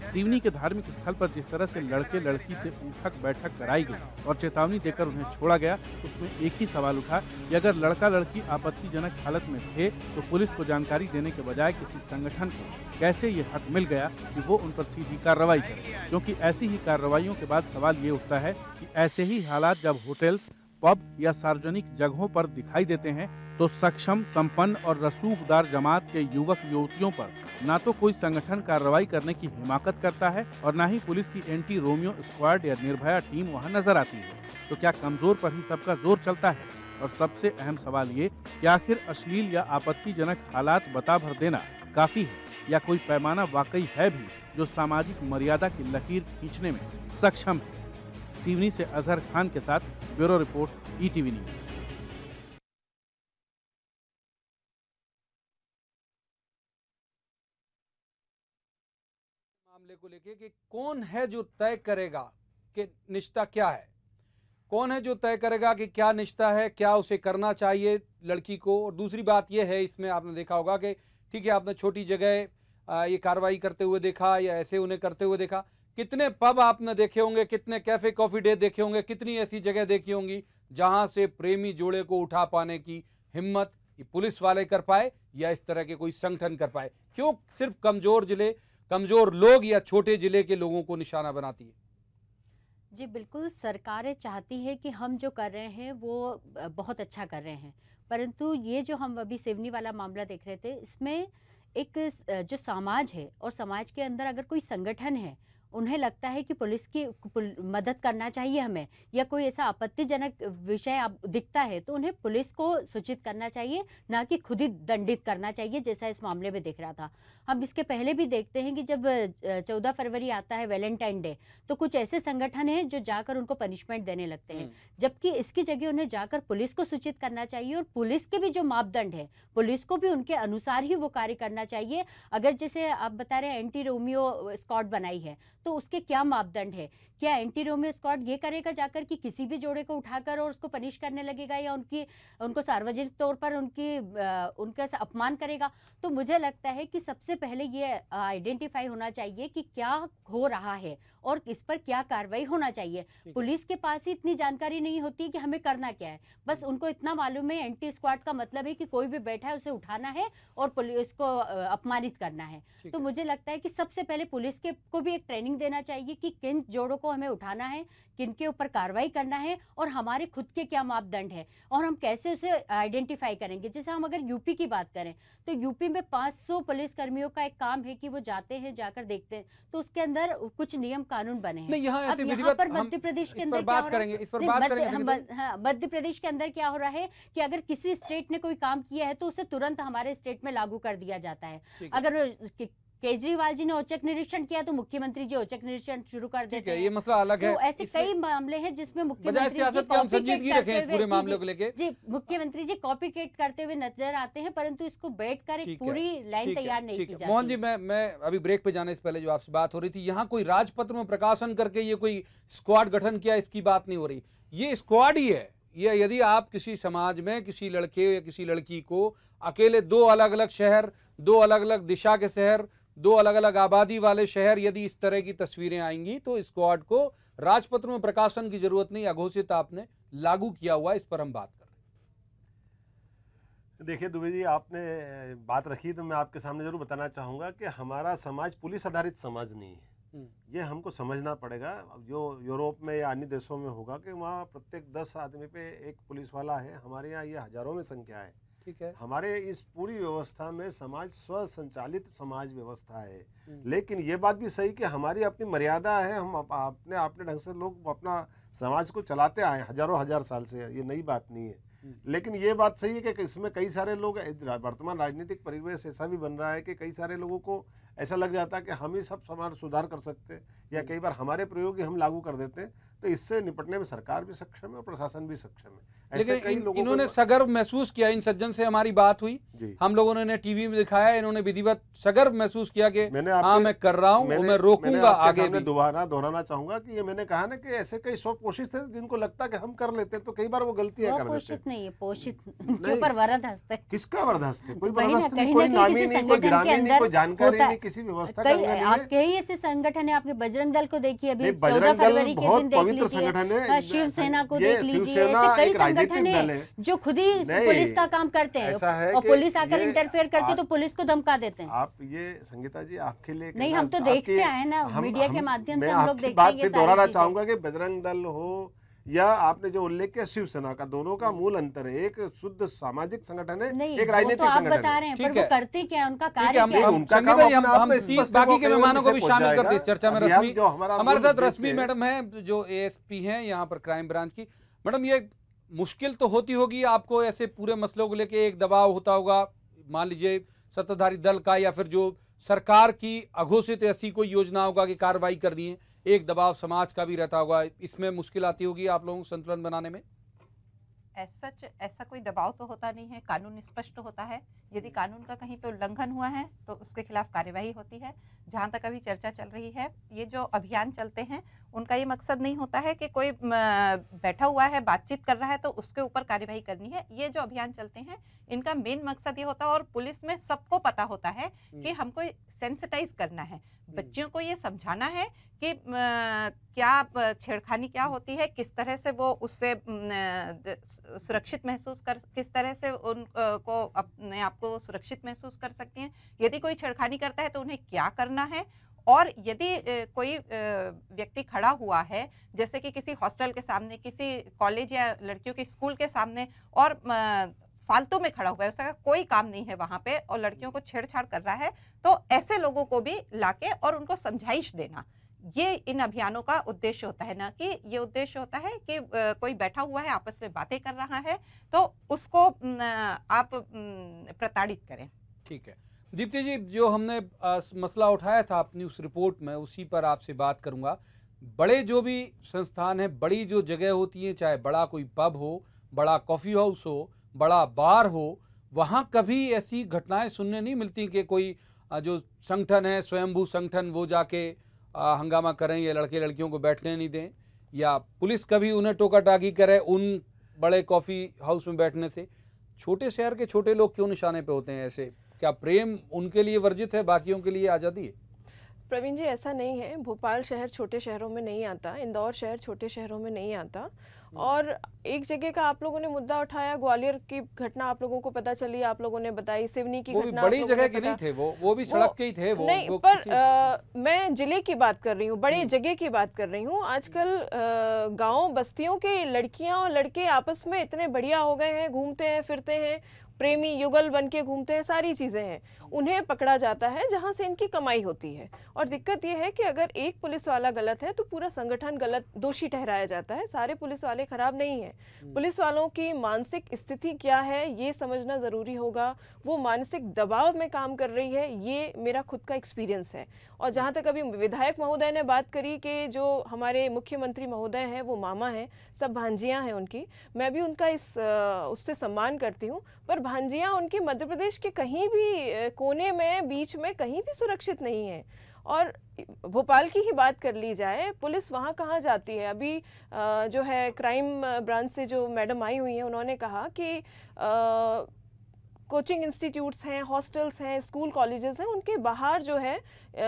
सिवनी के धार्मिक स्थल पर जिस तरह से लड़के लड़की से उठक बैठक कराई गई और चेतावनी देकर उन्हें छोड़ा गया, उसमें एक ही सवाल उठा कि अगर लड़का लड़की आपत्तिजनक हालत में थे तो पुलिस को जानकारी देने के बजाय किसी संगठन को कैसे ये हक मिल गया कि वो उन पर सीधी कार्रवाई करे। क्योंकि ऐसी ही कार्रवाइयों के बाद सवाल ये उठता है कि ऐसे ही हालात जब होटल्स, पब या सार्वजनिक जगहों पर दिखाई देते हैं तो सक्षम, संपन्न और रसूखदार जमात के युवक युवतियों पर ना तो कोई संगठन कार्रवाई करने की हिमाकत करता है और ना ही पुलिस की एंटी रोमियो स्क्वाड या निर्भया टीम वहां नजर आती है। तो क्या कमजोर पर ही सबका जोर चलता है? और सबसे अहम सवाल ये कि आखिर अश्लील या आपत्तिजनक हालात बता भर देना काफी है या कोई पैमाना वाकई है भी जो सामाजिक मर्यादा की लकीर खींचने में सक्षम है? सिवनी से अजहर खान के साथ ब्यूरो रिपोर्ट, ETV न्यूज। मामले को लेके कि कौन है जो तय करेगा कि निष्ठा क्या है, कौन है जो तय करेगा कि क्या निष्ठा है, क्या उसे करना चाहिए लड़की को। और दूसरी बात यह है, इसमें आपने देखा होगा कि ठीक है, आपने छोटी जगह ये कार्रवाई करते हुए देखा या ऐसे उन्हें करते हुए देखा, कितने पब आपने देखे होंगे, कितने कैफे कॉफी डे देखे होंगे, कितनी ऐसी जगह देखी होंगी जहां से प्रेमी जोड़े को उठा पाने की हिम्मत ये पुलिस वाले कर पाए या इस तरह के कोई संगठन कर पाए? क्यों सिर्फ कमजोर जिले, कमजोर लोग या छोटे जिले के लोगों को निशाना बनाती है? जी बिल्कुल, सरकारें चाहती है कि हम जो कर रहे हैं वो बहुत अच्छा कर रहे हैं, परंतु ये जो हम अभी सिवनी वाला मामला देख रहे थे, इसमें एक जो समाज है और समाज के अंदर अगर कोई संगठन है, उन्हें लगता है कि पुलिस की मदद करना चाहिए हमें, या कोई ऐसा आपत्तिजनक विषय आप दिखता है तो उन्हें पुलिस को सूचित करना चाहिए, ना कि खुद ही दंडित करना चाहिए, जैसा इस मामले में दिख रहा था। हम इसके पहले भी देखते हैं कि जब 14 फरवरी आता है, वैलेंटाइन डे, तो कुछ ऐसे संगठन हैं जो जाकर उनको पनिशमेंट देने लगते हैं, जबकि इसकी जगह उन्हें जाकर पुलिस को सूचित करना चाहिए और पुलिस के भी जो मापदंड है, पुलिस को भी उनके अनुसार ही वो कार्य करना चाहिए। अगर जैसे आप बता रहे हैं एंटी रोमियो स्क्वाड बनाई है, तो उसके क्या मापदंड है? क्या एंटी रोमियो स्क्वाड ये करेगा जाकर कि किसी भी जोड़े को उठाकर और उसको पनिश करने लगेगा, या उनको सार्वजनिक तौर पर उनका अपमान करेगा? तो मुझे लगता है कि सबसे पहले ये आइडेंटिफाई होना चाहिए कि क्या हो रहा है और इस पर क्या कार्रवाई होना चाहिए। पुलिस के पास ही इतनी जानकारी नहीं होती कि हमें करना क्या है, बस उनको इतना मालूम है एंटी स्क्वाड का मतलब है कि कोई भी बैठा है उसे उठाना है और पुलिस को अपमानित करना है। तो मुझे लगता है कि सबसे पहले पुलिस को भी एक ट्रेनिंग देना चाहिए कि किन जोड़ों को हमें उठाना है, किन के ऊपर कार्रवाई करना है और हमारे खुद के क्या मापदंड है और हम कैसे उसे आइडेंटिफाई करेंगे। जैसे हम अगर यूपी की बात करें तो यूपी में 500 पुलिस कर्मियों का एक काम है कि वो जाते हैं, जाकर देखते हैं, तो उसके अंदर कुछ नियम कानून बने हैं। नहीं, यहाँ ऐसे अब विधिवत पर मध्य प्रदेश के अंदर बात करेंगे, इस पर बात करेंगे। हाँ, मध्य प्रदेश के अंदर क्या हो रहा है कि अगर किसी स्टेट ने कोई काम किया है तो उसे तुरंत हमारे स्टेट में लागू कर दिया जाता है। अगर केजरीवाल जी ने औचक निरीक्षण किया तो मुख्यमंत्री जी औचक निरीक्षण शुरू कर देते हैं। ये मसला अलग है। तो ऐसे कई मामले हैं जिसमें मुख्यमंत्री जी मुख्यमंत्री जी कॉपी केट करते हुए नजर आते हैं, परंतु इसको बैठकर एक पूरी लाइन तैयार नहीं की जाती। मोहन जी, मैं अभी ब्रेक पे जाने से पहले जो आपसे बात हो रही थी, यहाँ कोई राजपत्र में प्रकाशन करके ये कोई स्क्वाड गठन किया, इसकी बात नहीं हो रही। ये स्क्वाड ही है। ये यदि आप किसी समाज में किसी लड़के या किसी लड़की को अकेले दो अलग अलग शहर, दो अलग अलग दिशा के शहर, दो अलग अलग आबादी वाले शहर, यदि इस तरह की तस्वीरें आएंगी तो स्क्वाड को राजपत्र में प्रकाशन की जरूरत नहीं, अघोषित आपने लागू किया हुआ, इस पर हम बात कर रहे हैं। देखिए दुबे जी, आपने बात रखी तो मैं आपके सामने जरूर बताना चाहूँगा कि हमारा समाज पुलिस आधारित समाज नहीं है। ये हमको समझना पड़ेगा। जो यूरोप में या अन्य देशों में होगा कि वहाँ प्रत्येक 10 आदमी पे एक पुलिस वाला है, हमारे यहाँ ये हजारों में संख्या है। ठीक है। हमारे इस पूरी व्यवस्था में समाज स्व संचालित समाज व्यवस्था है, लेकिन ये बात भी सही कि हमारी अपनी मर्यादा है। हम अपने ढंग से लोग अपना समाज को चलाते आए हजारों हजार साल से, ये नई बात नहीं है। लेकिन ये बात सही है कि इसमें कई सारे लोग, वर्तमान राजनीतिक परिवेश ऐसा भी बन रहा है कि कई सारे लोगों को ऐसा लग जाता है कि हम ही सब समाज सुधार कर सकते हैं, या कई बार हमारे प्रयोग ही हम लागू कर देते हैं। तो इससे निपटने में सरकार भी सक्षम है और प्रशासन भी सक्षम है। लेकिन इन्होंने सगर्व महसूस किया, इन सज्जन से हमारी बात हुई, हम लोगों ने टीवी में दिखाया, इन्होंने विधिवत सगर्व महसूस किया कि हाँ मैं कर रहा हूँ, मैं रोकूंगा आगे भी। दोबारा दोहराना चाहूंगा कि ये मैंने कहा ना कि ऐसे कई स्वपोषित थे जिनको लगता है कि हम कर लेते हैं, तो कई बार वो गलतियां कर देते हैं। नहीं है, पोषित के ऊपर वरद हस्ते। किसका वरद हस्ते? कोई वरद हस्ते नहीं, कोई नामी नहीं, कोई गिरानी नहीं, कोई जानकारी नहीं, किसी व्यवस्था का नहीं है। कई ऐसे संगठन है, आपके बजरंग दल को देखिए, अभी 14 फरवरी के दिन देख लीजिए, शिवसेना को देख लीजिए, ऐसे कई संगठन है जो खुद ही पुलिस का काम करते हैं और पुलिस आकर इंटरफेयर करती है तो पुलिस को धमका देते हैं। आप ये संगीता जी आपके लिए नहीं, हम तो देखते आए ना, मीडिया के माध्यम से हम लोग देखते हैं। मैं दोहराना चाहूंगा कि बजरंग दल हो या आपने जो उल्लेख किया शिवसेना का, दोनों का मूल अंतर है। एक शुद्ध सामाजिक संगठन है, एक राजनीतिक संगठन है। आप बता रहे हैं, पर वो करते क्या, उनका कार्य क्या है? उनका काम बाकी के मेहमानों को भी शामिल करते इस चर्चा में। रश्मि हमारे साथ, रश्मि मैडम है जो एएसपी हैं यहाँ पर क्राइम ब्रांच की। मैडम, ये मुश्किल तो होती होगी आपको, ऐसे पूरे मसलों को लेके एक दबाव होता होगा, मान लीजिए सत्ताधारी दल का या फिर जो सरकार की अघोषित ऐसी कोई योजना होगा कि कार्रवाई करनी है, एक दबाव समाज का भी रहता होगा, इसमें मुश्किल आती होगी आप लोगों को संतुलन बनाने में? ऐसा कोई दबाव तो होता नहीं है, कानून स्पष्ट होता है। यदि कानून का कहीं पे उल्लंघन हुआ है तो उसके खिलाफ कार्यवाही होती है। जहाँ तक अभी चर्चा चल रही है, ये जो अभियान चलते हैं उनका ये मकसद नहीं होता है कि कोई बैठा हुआ है बातचीत कर रहा है तो उसके ऊपर कार्यवाही करनी है। ये जो अभियान चलते हैं इनका मेन मकसद ये होता है, और पुलिस में सबको पता होता है कि हमको सेंसिटाइज करना है, बच्चियों को ये समझाना है कि क्या छेड़खानी क्या होती है, किस तरह से वो उससे सुरक्षित महसूस कर, किस तरह से उनको अपने आप को सुरक्षित महसूस कर सकती हैं, यदि कोई छेड़खानी करता है तो उन्हें क्या करना है, और यदि कोई व्यक्ति खड़ा हुआ है जैसे कि किसी हॉस्टल के सामने, किसी कॉलेज या लड़कियों के स्कूल के सामने और फालतू में खड़ा हुआ है, उसका कोई काम नहीं है वहां पे और लड़कियों को छेड़छाड़ कर रहा है, तो ऐसे लोगों को भी लाके और उनको समझाइश देना, ये इन अभियानों का उद्देश्य होता है। ना कि ये उद्देश्य होता है कि कोई बैठा हुआ है आपस में बातें कर रहा है तो उसको आप प्रताड़ित करें। ठीक है दीप्ति जी, जो हमने मसला उठाया था अपनी उस रिपोर्ट में, उसी पर आपसे बात करूंगा। बड़े जो भी संस्थान है, बड़ी जो जगह होती है, चाहे बड़ा कोई पब हो, बड़ा कॉफ़ी हाउस हो, बड़ा बार हो, वहाँ कभी ऐसी घटनाएं सुनने नहीं मिलती कि कोई जो संगठन है, स्वयंभू संगठन, वो जाके हंगामा करें या लड़के लड़कियों को बैठने नहीं दें, या पुलिस कभी उन्हें टोका टाकी करे उन बड़े कॉफ़ी हाउस में बैठने से। छोटे शहर के छोटे लोग क्यों निशाने पे होते हैं ऐसे? क्या प्रेम उनके लिए वर्जित है, बाकियों के लिए आज़ादी है? प्रवीण जी, ऐसा नहीं है। भोपाल शहर छोटे शहरों में नहीं आता, इंदौर शहर छोटे शहरों में नहीं आता। और एक जगह का आप लोगों ने मुद्दा उठाया, ग्वालियर की घटना आप लोगों को पता चली, आप लोगों ने बताई, सिवनी की घटना बड़ी जगह के नहीं थे, वो भी सड़क के ही थे। वो नहीं, पर मैं जिले की बात कर रही हूँ, बड़े जगह की बात कर रही हूँ। आजकल गांव बस्तियों के लड़कियां और लड़के आपस में इतने बढ़िया हो गए हैं, घूमते हैं फिरते हैं, प्रेमी युगल बन के घूमते हैं, सारी चीज़ें हैं। उन्हें पकड़ा जाता है जहां से इनकी कमाई होती है। और दिक्कत यह है कि अगर एक पुलिस वाला गलत है तो पूरा संगठन गलत, दोषी ठहराया जाता है। सारे पुलिस वाले खराब नहीं हैं। पुलिस वालों की मानसिक स्थिति क्या है ये समझना ज़रूरी होगा। वो मानसिक दबाव में काम कर रही है, ये मेरा खुद का एक्सपीरियंस है। और जहाँ तक अभी विधायक महोदय ने बात करी कि जो हमारे मुख्यमंत्री महोदय हैं वो मामा हैं, सब भांजियाँ हैं उनकी, मैं भी उनका उससे सम्मान करती हूँ। पर भांजियाँ उनकी मध्य प्रदेश के कहीं भी कोने में, बीच में कहीं भी सुरक्षित नहीं है। और भोपाल की ही बात कर ली जाए, पुलिस वहाँ कहाँ जाती है? अभी जो है क्राइम ब्रांच से जो मैडम आई हुई हैं, उन्होंने कहा कि कोचिंग इंस्टीट्यूट्स हैं, हॉस्टल्स हैं, स्कूल कॉलेजेस हैं, उनके बाहर जो है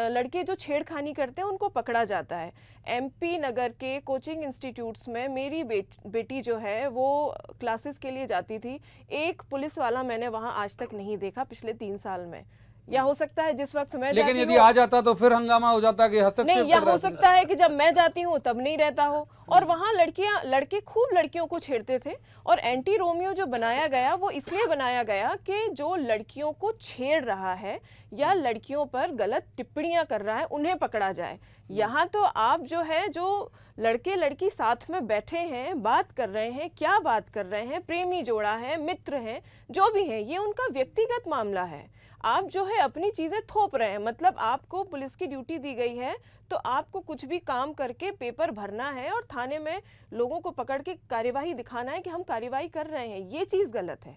लड़के जो छेड़खानी करते हैं उनको पकड़ा जाता है। एमपी नगर के कोचिंग इंस्टीट्यूट्स में मेरी बेटी जो है वो क्लासेस के लिए जाती थी। एक पुलिस वाला मैंने वहाँ आज तक नहीं देखा पिछले 3 साल में। या हो सकता है जिस वक्त मैं लेकिन यदि आ जाता तो फिर हंगामा हो जाता कि हस्तक्षेप नहीं, या हो सकता है कि जब मैं जाती हूँ तब नहीं रहता हो। और वहाँ लड़के खूब लड़कियों को छेड़ते थे। और एंटी रोमियो जो बनाया गया वो इसलिए बनाया गया कि जो लड़कियों को छेड़ रहा है या लड़कियों पर गलत टिप्पणियां कर रहा है उन्हें पकड़ा जाए। यहाँ तो आप जो है, जो लड़के लड़की साथ में बैठे हैं, बात कर रहे हैं, क्या बात कर रहे हैं, प्रेमी जोड़ा है, मित्र हैं, जो भी है, ये उनका व्यक्तिगत मामला है। आप जो है अपनी चीजें थोप रहे हैं। मतलब आपको पुलिस की ड्यूटी दी गई है तो आपको कुछ भी काम करके पेपर भरना है और थाने में लोगों को पकड़ के कार्यवाही दिखाना है कि हम कार्यवाही कर रहे हैं। ये चीज गलत है।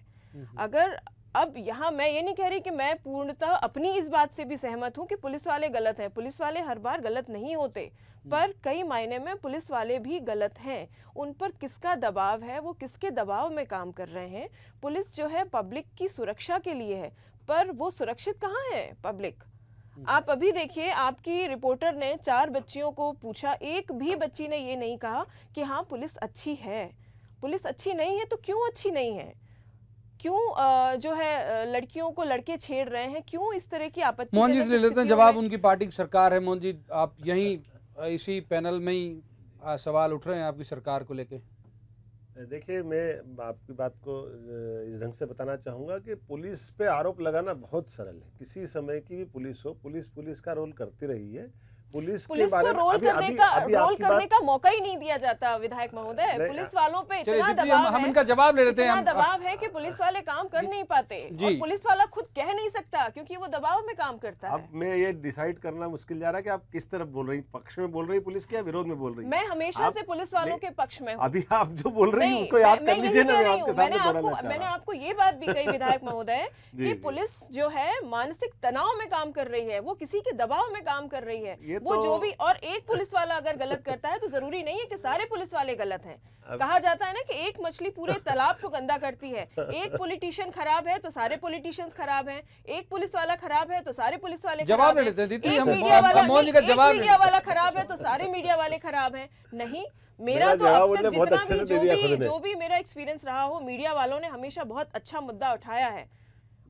अगर अब यहाँ मैं ये नहीं कह रही कि मैं पूर्णतः अपनी इस बात से भी सहमत हूँ कि पुलिस वाले गलत हैं। पुलिस वाले हर बार गलत नहीं होते, पर कई मायने में पुलिस वाले भी गलत हैं। उन पर किसका दबाव है, वो किसके दबाव में काम कर रहे हैं। पुलिस जो है पब्लिक की सुरक्षा के लिए है, पर वो सुरक्षित कहाँ है पब्लिक? आप अभी देखिए, आपकी रिपोर्टर ने 4 बच्चियों को पूछा, एक भी बच्ची ने ये नहीं कहा कि हाँ पुलिस अच्छी है। पुलिस अच्छी नहीं है तो क्यों अच्छी नहीं है? क्यों जो है लड़कियों को लड़के छेड़ रहे हैं? क्यों इस तरह की आपत्ति? मोहन जी से ले लेते हैं जवाब। उनकी पार्टी की सरकार है। मोहन जी, आप यहीं इसी पैनल में ही सवाल उठ रहे हैं आपकी सरकार को लेके। देखिए, मैं आपकी बात को इस ढंग से बताना चाहूँगा कि पुलिस पे आरोप लगाना बहुत सरल है। किसी समय की भी पुलिस हो, पुलिस का रोल करती रही है। पुलिस को रोल करने का मौका ही नहीं दिया जाता विधायक महोदय। पुलिस वालों पे इतना दबाव हम इनका जवाब ले लेते हैं। इतना दबाव है कि पुलिस वाले काम कर नहीं पाते और पुलिस वाला खुद कह नहीं सकता क्योंकि वो दबाव में काम करता है। अब मैं ये डिसाइड करना मुश्किल जा रहा है कि आप किस तरफ बोल रही, पक्ष में बोल रही पुलिस के या विरोध में बोल रही? मैं हमेशा से पुलिस वालों के पक्ष में हूँ। अभी आप जो बोल रही हैं उसको याद कर लीजिए ना, मैं आपके सामने दोहराना चाह रहा हूं। मैंने आपको ये बात भी कही विधायक महोदय कि पुलिस जो है मानसिक तनाव में काम कर रही है, वो किसी के दबाव में काम कर रही है। वो जो भी, और एक पुलिस वाला अगर गलत करता है तो जरूरी नहीं है कि सारे पुलिस वाले गलत हैं। कहा जाता है ना कि एक मछली पूरे तालाब को गंदा करती है। एक पॉलिटिशियन खराब है तो सारे पॉलिटिशियंस खराब हैं, एक पुलिस वाला खराब है तो सारे पुलिस वाले खराब हैं, एक मीडिया वाला खराब है तो सारे मीडिया वाले खराब हैं। नहीं, मेरा तो अब तक जितना भी जो भी मेरा एक्सपीरियंस रहा हो, मीडिया वालों ने हमेशा बहुत अच्छा मुद्दा उठाया है।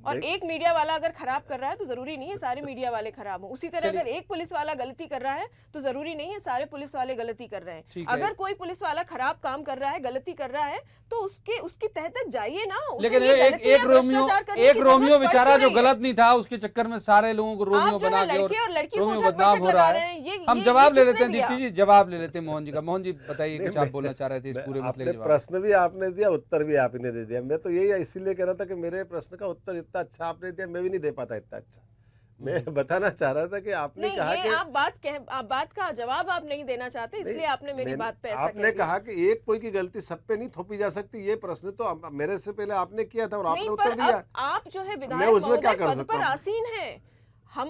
और एक मीडिया वाला अगर खराब कर रहा है तो जरूरी नहीं है सारे मीडिया वाले खराब हो। उसी तरह अगर एक पुलिस वाला गलती कर रहा है तो जरूरी नहीं है सारे पुलिस वाले गलती कर रहे हैं। अगर कोई पुलिस वाला खराब काम कर रहा है, गलती कर रहा है, तो उसकी तह तक जाइए ना। लेकिन एक रोमियो बेचारा जो गलत नहीं था, उसके चक्कर में सारे लोगों को रोमियो बना के और लड़की को बदनाम हो रहा है। हम जवाब ले लेते हैं दीप्ति जी, जवाब ले लेते हैं मोहन जी का। मोहन जी बताइए, कुछ आप बोलना चाह रहे थे इस पूरे मसले के। प्रश्न भी आपने दिया, उत्तर भी आपने दे दिया। मैं तो यही इसीलिए कह रहा था कि मेरे प्रश्न का उत्तर इतना अच्छा आपने दिया, मैं भी नहीं दे पाता इतना अच्छा। मैं बताना चाह रहा था कि आपने कहा कि आप बात का जवाब आप नहीं देना चाहते, इसलिए आपने मेरी बात पे ऐसा आपने कहा कि एक कोई की गलती सब पे नहीं थोपी जा सकती। ये प्रश्न तो मेरे से पहले आपने किया था और आपने उत्तर दिया। आप जो है विधायक महोदय पद पर आसीन है,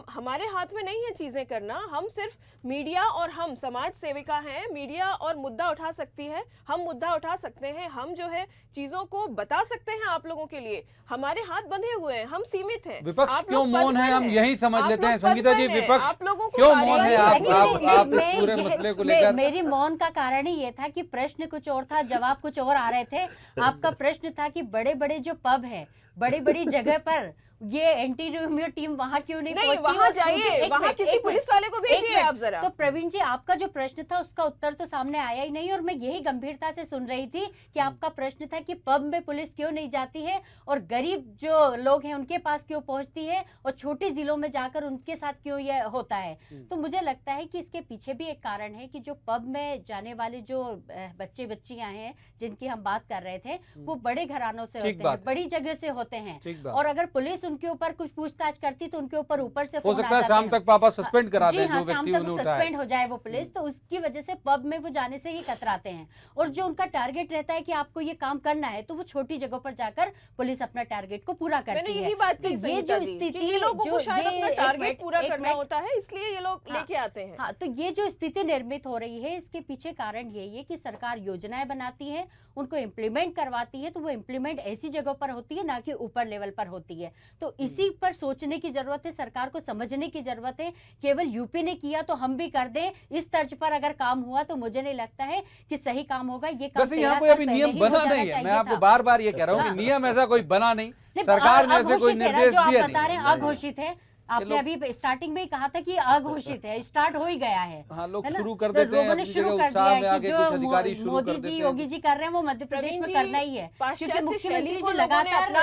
हमारे हाथ में नहीं है चीजें करना। हम सिर्फ मीडिया और हम समाज सेविका हैं। मीडिया और मुद्दा उठा सकती है, हम मुद्दा उठा सकते हैं, हम जो है चीजों को बता सकते हैं आप लोगों के लिए। हमारे हाथ बंधे हुए हैं, हम सीमित हैं। विपक्ष क्यों मौन है, हम यही समझ लेते हैं। संगीता जी, विपक्ष क्यों मौन है आप इस पूरे मसले को लेकर? मेरी मौन का कारण ही ये था कि प्रश्न कुछ और था, जवाब कुछ और आ रहे थे। आपका प्रश्न था कि बड़े बड़े जो पब है, बड़ी बड़ी जगह पर ये एंटी रोमियो टीम वहाँ क्यों नहीं पहुंचती? वहाँ जाइए, वहाँ किसी पुलिस वाले को भेजिए आप जरा। तो प्रवीण जी, आपका जो प्रश्न था उसका उत्तर तो सामने आया ही नहीं, और मैं यही गंभीरता से सुन रही थी कि आपका प्रश्न था कि पब में पुलिस क्यों नहीं जाती है और गरीब जो लोग हैं उनके पास क्यों पहुंचती है और छोटे जिलों में जाकर उनके साथ क्यों ये होता है। तो मुझे लगता है कि इसके पीछे भी एक कारण है कि जो पब में जाने वाले जो बच्चे बच्चियां हैं जिनकी हम बात कर रहे थे, वो बड़े घरानों से होते हैं, बड़ी जगह से होते हैं, और अगर पुलिस उनके ऊपर कुछ पूछताछ करती तो उनके ऊपर से हो सकता है शाम तक पापा सस्पेंड करा दें, जो व्यक्ति उन्हें सस्पेंड हो जाए वो पुलिस। तो उसकी वजह से पब में वो जाने से ही कतराते हैं, और जो उनका टारगेट रहता है कि आपको ये काम करना है, तो वो छोटी जगह पर जाकर पुलिस अपना टारगेट को पूरा करती है। यही बात कही, ये जो स्थिति लोगों को शायद अपना टारगेट पूरा करना होता है, इसलिए ये लोग लेके आते हैं। हाँ, तो ये जो स्थिति निर्मित हो रही है, इसके पीछे कारण यही है कि सरकार योजनाएं बनाती है, उनको इम्प्लीमेंट करवाती है, तो वो इम्प्लीमेंट ऐसी जगह पर होती है ना कि ऊपर लेवल पर होती है। तो इसी पर सोचने की जरूरत है, सरकार को समझने की जरूरत है। केवल यूपी ने किया तो हम भी कर दें, इस तर्ज पर अगर काम हुआ तो मुझे नहीं लगता है कि सही काम होगा। ये काम यहाँ पे अभी नियम बना नहीं है। मैं आपको बार बार ये कह रहा हूँ कि नियम ऐसा कोई बना नहीं, सरकार ने ऐसे कोई निर्देश दिया बता रहे हैं अघोषित है। आपने अभी स्टार्टिंग में ही कहा था कि अघोषित है, स्टार्ट हो ही गया है। हाँ, लोग शुरू कर देते हैं, लोगों ने शुरू कर दिया है कि जो मोदी जी योगी जी कर रहे हैं वो मध्य प्रदेश में करना ही है, क्योंकि मुख्यमंत्री जी लगातार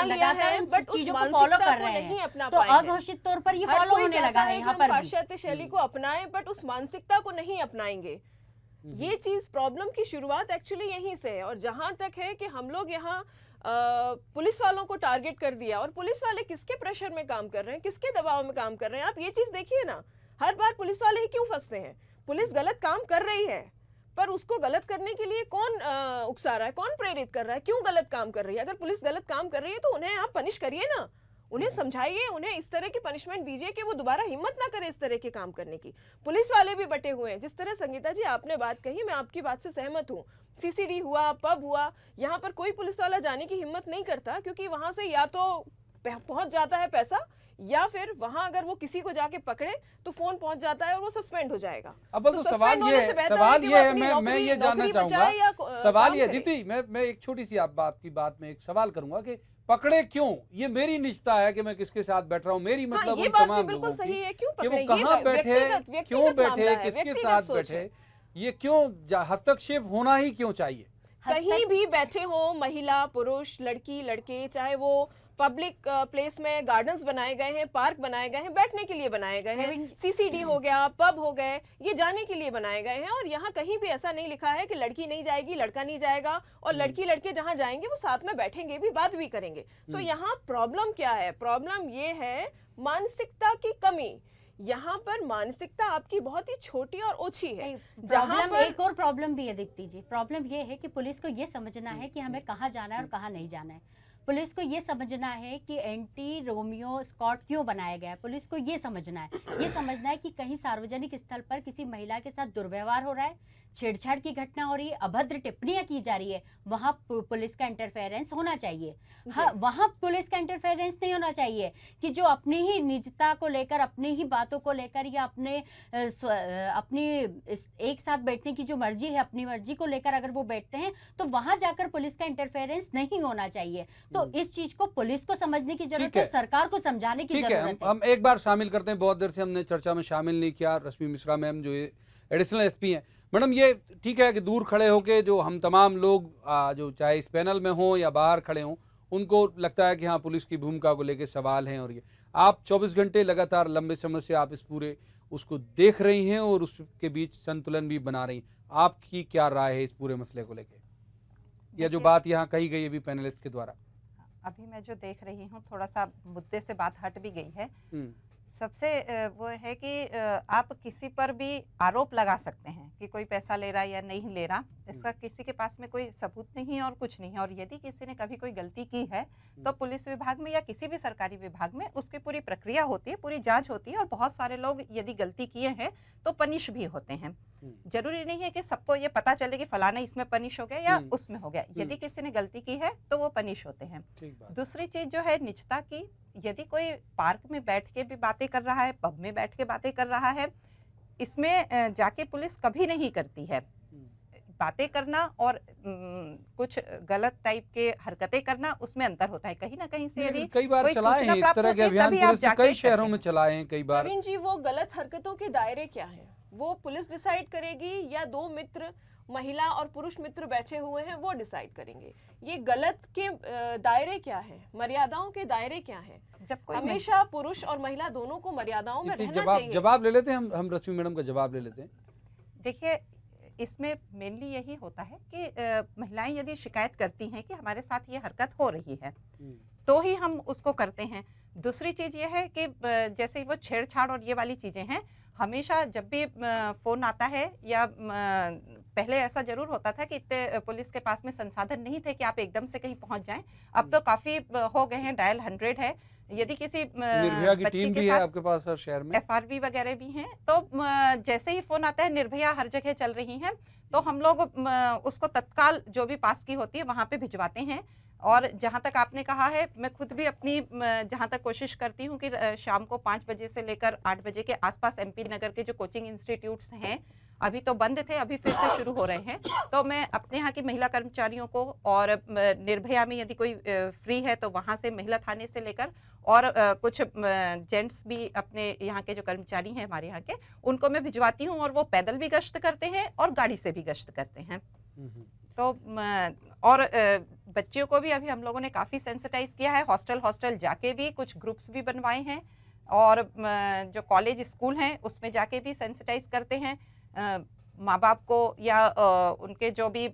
चीजों को फॉलो कर रहे हैं। तो अघोषित तौर पर ये फॉलो होने लगा है यहाँ पर। पाश्चात्य शैली को अपनाएं बट उस मानसिकता को नहीं अपनाएंगे। ये चीज प्रॉब्लम की शुरुआत एक्चुअली यहीं से है। और जहां तक है कि हम लोग यहाँ पुलिस वालों को टारगेट कर दिया, और पुलिस वाले किसके प्रेशर में काम कर रहे हैं, किसके दबाव में काम कर रहे हैं, आप ये चीज देखिए ना। हर बार पुलिस वाले ही क्यों फंसते हैं? पुलिस गलत काम कर रही है, पर उसको गलत करने के लिए कौन उकसा रहा है, कौन प्रेरित कर रहा है, क्यों गलत काम कर रही है? अगर पुलिस गलत काम कर रही है तो उन्हें आप पनिश करिए ना, उन्हें समझाइए, उन्हें इस तरह की पनिशमेंट दीजिए कि वो दोबारा हिम्मत ना करे इस तरह के काम करने की। पुलिस वाले भी बटे हुए हैं। जिस तरह संगीता जी आपने बात कही, मैं आपकी बात से सहमत हूँ। सीसीडी हुआ, पब हुआ, यहाँ पर कोई पुलिस वाला जाने की हिम्मत नहीं करता, क्योंकि वहां से या तो पहुंच जाता है पैसा, या फिर वहां अगर वो किसी को जाके पकड़े तो फोन पहुंच जाता है और वो सस्पेंड हो जाएगा। अब तो सवाल ये है, मैं ये जानना चाहूंगा, सवाल ये दीप्ति, मैं एक छोटी सी आपकी बात में एक सवाल करूंगा कि पकड़े क्यों? ये मेरी निजता है कि मैं किसके साथ बैठ रहा हूँ, मेरी मतलब ये बात भी बिल्कुल सही है। क्यों पकड़े, कहाँ बैठे, क्यों बैठे, किसके साथ बैठे, ये क्यों हस्तक्षेप होना ही क्यों चाहिए? कहीं भी बैठे हो, महिला पुरुष, लड़की लड़के, चाहे वो पब्लिक प्लेस में गार्डन्स बनाए गए हैं, पार्क बनाए गए हैं, बैठने के लिए बनाए गए हैं, सीसीडी हो गया, पब हो गए, ये जाने के लिए बनाए गए हैं। और यहाँ कहीं भी ऐसा नहीं लिखा है कि लड़की नहीं जाएगी, लड़का नहीं जाएगा, और लड़की लड़के जहाँ जाएंगे वो साथ में बैठेंगे भी, बात भी करेंगे। तो यहाँ प्रॉब्लम क्या है? प्रॉब्लम ये है मानसिकता की कमी। यहाँ पर मानसिकता आपकी बहुत ही छोटी और ओछी है। जहाँ पर एक और प्रॉब्लम भी है दीप्ति जी, प्रॉब्लम ये है कि पुलिस को ये समझना है कि हमें कहाँ जाना है और कहाँ नहीं जाना है। पुलिस को ये समझना है कि एंटी रोमियो स्क्वाड क्यों बनाया गया है। पुलिस को ये समझना है कि कहीं सार्वजनिक स्थल पर किसी महिला के साथ दुर्व्यवहार हो रहा है, छेड़छाड़ की घटना हो रही है, अभद्र टिप्पणियां की जा रही है, वहां पुलिस का इंटरफेरेंस होना चाहिए। हाँ, वहां पुलिस का इंटरफेरेंस नहीं होना चाहिए कि जो अपनी ही निजता को लेकर, अपनी ही बातों को लेकर, या अपनी एक साथ बैठने की जो मर्जी है, अपनी मर्जी को लेकर अगर वो बैठते हैं तो वहां जाकर पुलिस का इंटरफेरेंस नहीं होना चाहिए। तो इस चीज को पुलिस को समझने की जरूरत है, सरकार को समझाने की जरूरत है। हम एक बार शामिल करते हैं, बहुत देर से हमने चर्चा में शामिल नहीं किया रश्मि मिश्रा मैम जो एडिशनल एसपी हैं। मैडम, ये ठीक है कि दूर खड़े होके जो हम तमाम लोग जो चाहे इस पैनल में हों या बाहर खड़े हों, उनको लगता है कि हाँ पुलिस की भूमिका को लेकर सवाल हैं, और ये आप 24 घंटे लगातार लंबे समय से आप इस पूरे उसको देख रही हैं और उसके बीच संतुलन भी बना रही हैं। आपकी क्या राय है इस पूरे मसले को लेकर, या जो बात यहाँ कही गई है अभी पैनलिस्ट के द्वारा? अभी मैं जो देख रही हूँ थोड़ा सा मुद्दे से बात हट भी गई है। सबसे वो है कि आप किसी पर भी आरोप लगा सकते हैं कि कोई पैसा ले रहा है या नहीं ले रहा, इसका किसी के पास में कोई सबूत नहीं है और कुछ नहीं है। और यदि किसी ने कभी कोई गलती की है तो पुलिस विभाग में या किसी भी सरकारी विभाग में उसकी पूरी प्रक्रिया होती है, पूरी जांच होती है, और बहुत सारे लोग यदि गलती किए हैं तो पनिश भी होते हैं। जरूरी नहीं है कि सबको ये पता चले कि फलाना इसमें पनिश हो गया या उसमें हो गया। यदि किसी ने गलती की है तो वो पनिश होते हैं। दूसरी चीज जो है निजता की, यदि कोई पार्क में बैठ के भी बातें कर रहा है, पब में बैठ के बातें कर रहा है, इसमें जाके पुलिस कभी नहीं करती है। बातें करना और कुछ गलत टाइप के हरकतें करना, उसमें अंतर होता है। कहीं ना कहीं से यदि कई बार चलाए हैं इस तरह के अभियान, पुलिस ने कई शहरों में चलाए हैं कई बार। प्रवीण जी, वो गलत हरकतों के दायरे क्या हैं? वो पुलिस डिसाइड करेगी या दो मित्र, महिला और पुरुष मित्र बैठे हुए हैं, वो डिसाइड करेंगे? ये गलत के दायरे क्या है, मर्यादाओं के दायरे क्या है? हमेशा पुरुष और महिला दोनों को मर्यादाओं में रहना चाहिए। जवाब ले लेते हैं हम रश्मि मैडम का जवाब ले लेते हैं। देखिए, इसमें मेनली यही होता है कि महिलाएं यदि शिकायत करती हैं कि हमारे साथ ये हरकत हो रही है तो ही हम उसको करते हैं। दूसरी चीज ये है कि जैसे वो छेड़छाड़ और ये वाली चीजें हैं, हमेशा जब भी फोन आता है या पहले ऐसा जरूर होता था कि इतने पुलिस के पास में संसाधन नहीं थे कि आप एकदम से कहीं पहुंच जाएं। अब तो काफी हो गए हैं, डायल 100 है। यदि किसी निर्भया की टीम भी है आपके पास हर शहर में, FRB वगैरह भी हैं, तो जैसे ही फोन आता है निर्भया हर जगह चल रही है, तो हम लोग उसको तत्काल जो भी पास की होती है वहां पे भिजवाते हैं। और जहां तक आपने कहा है, मैं खुद भी अपनी जहां तक कोशिश करती हूं कि शाम को 5 बजे से लेकर 8 बजे के आसपास MP नगर के जो कोचिंग इंस्टीट्यूट्स हैं, अभी तो बंद थे, अभी फिर से शुरू हो रहे हैं, तो मैं अपने यहाँ की महिला कर्मचारियों को, और निर्भया में यदि कोई फ्री है तो वहाँ से महिला थाने से लेकर, और कुछ जेंट्स भी अपने यहाँ के जो कर्मचारी हैं हमारे यहाँ के, उनको मैं भिजवाती हूँ, और वो पैदल भी गश्त करते हैं और गाड़ी से भी गश्त करते हैं। तो और बच्चियों को भी अभी हम लोगों ने काफ़ी सेंसिटाइज किया है। हॉस्टल जाके भी कुछ ग्रुप्स भी बनवाए हैं, और जो कॉलेज स्कूल हैं उसमें जाके भी सेंसिटाइज करते हैं। माँ बाप को या उनके जो भी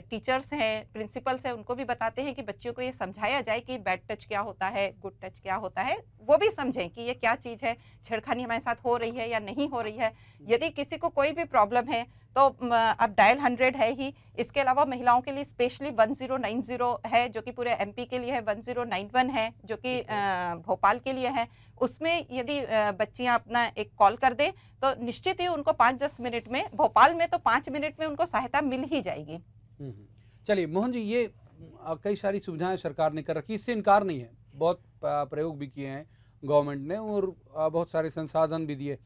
टीचर्स हैं, प्रिंसिपल्स हैं, उनको भी बताते हैं कि बच्चों को ये समझाया जाए कि बैड टच क्या होता है, गुड टच क्या होता है, वो भी समझें कि ये क्या चीज़ है, छेड़खानी हमारे साथ हो रही है या नहीं हो रही है। यदि किसी को कोई भी प्रॉब्लम है तो अब डायल 100 है ही, इसके अलावा महिलाओं के लिए स्पेशली 1090 है जो कि पूरे MP के लिए है, 1091 है जो कि भोपाल के लिए है। उसमें यदि बच्चियां अपना एक कॉल कर दें तो निश्चित ही उनको 5-10 मिनट में, भोपाल में तो 5 मिनट में उनको सहायता मिल ही जाएगी। चलिए मोहन जी, ये कई सारी सुविधाएं सरकार ने कर रखी, इससे इनकार नहीं है, बहुत प्रयोग भी किए हैं गवर्नमेंट ने और बहुत सारे संसाधन भी दिए।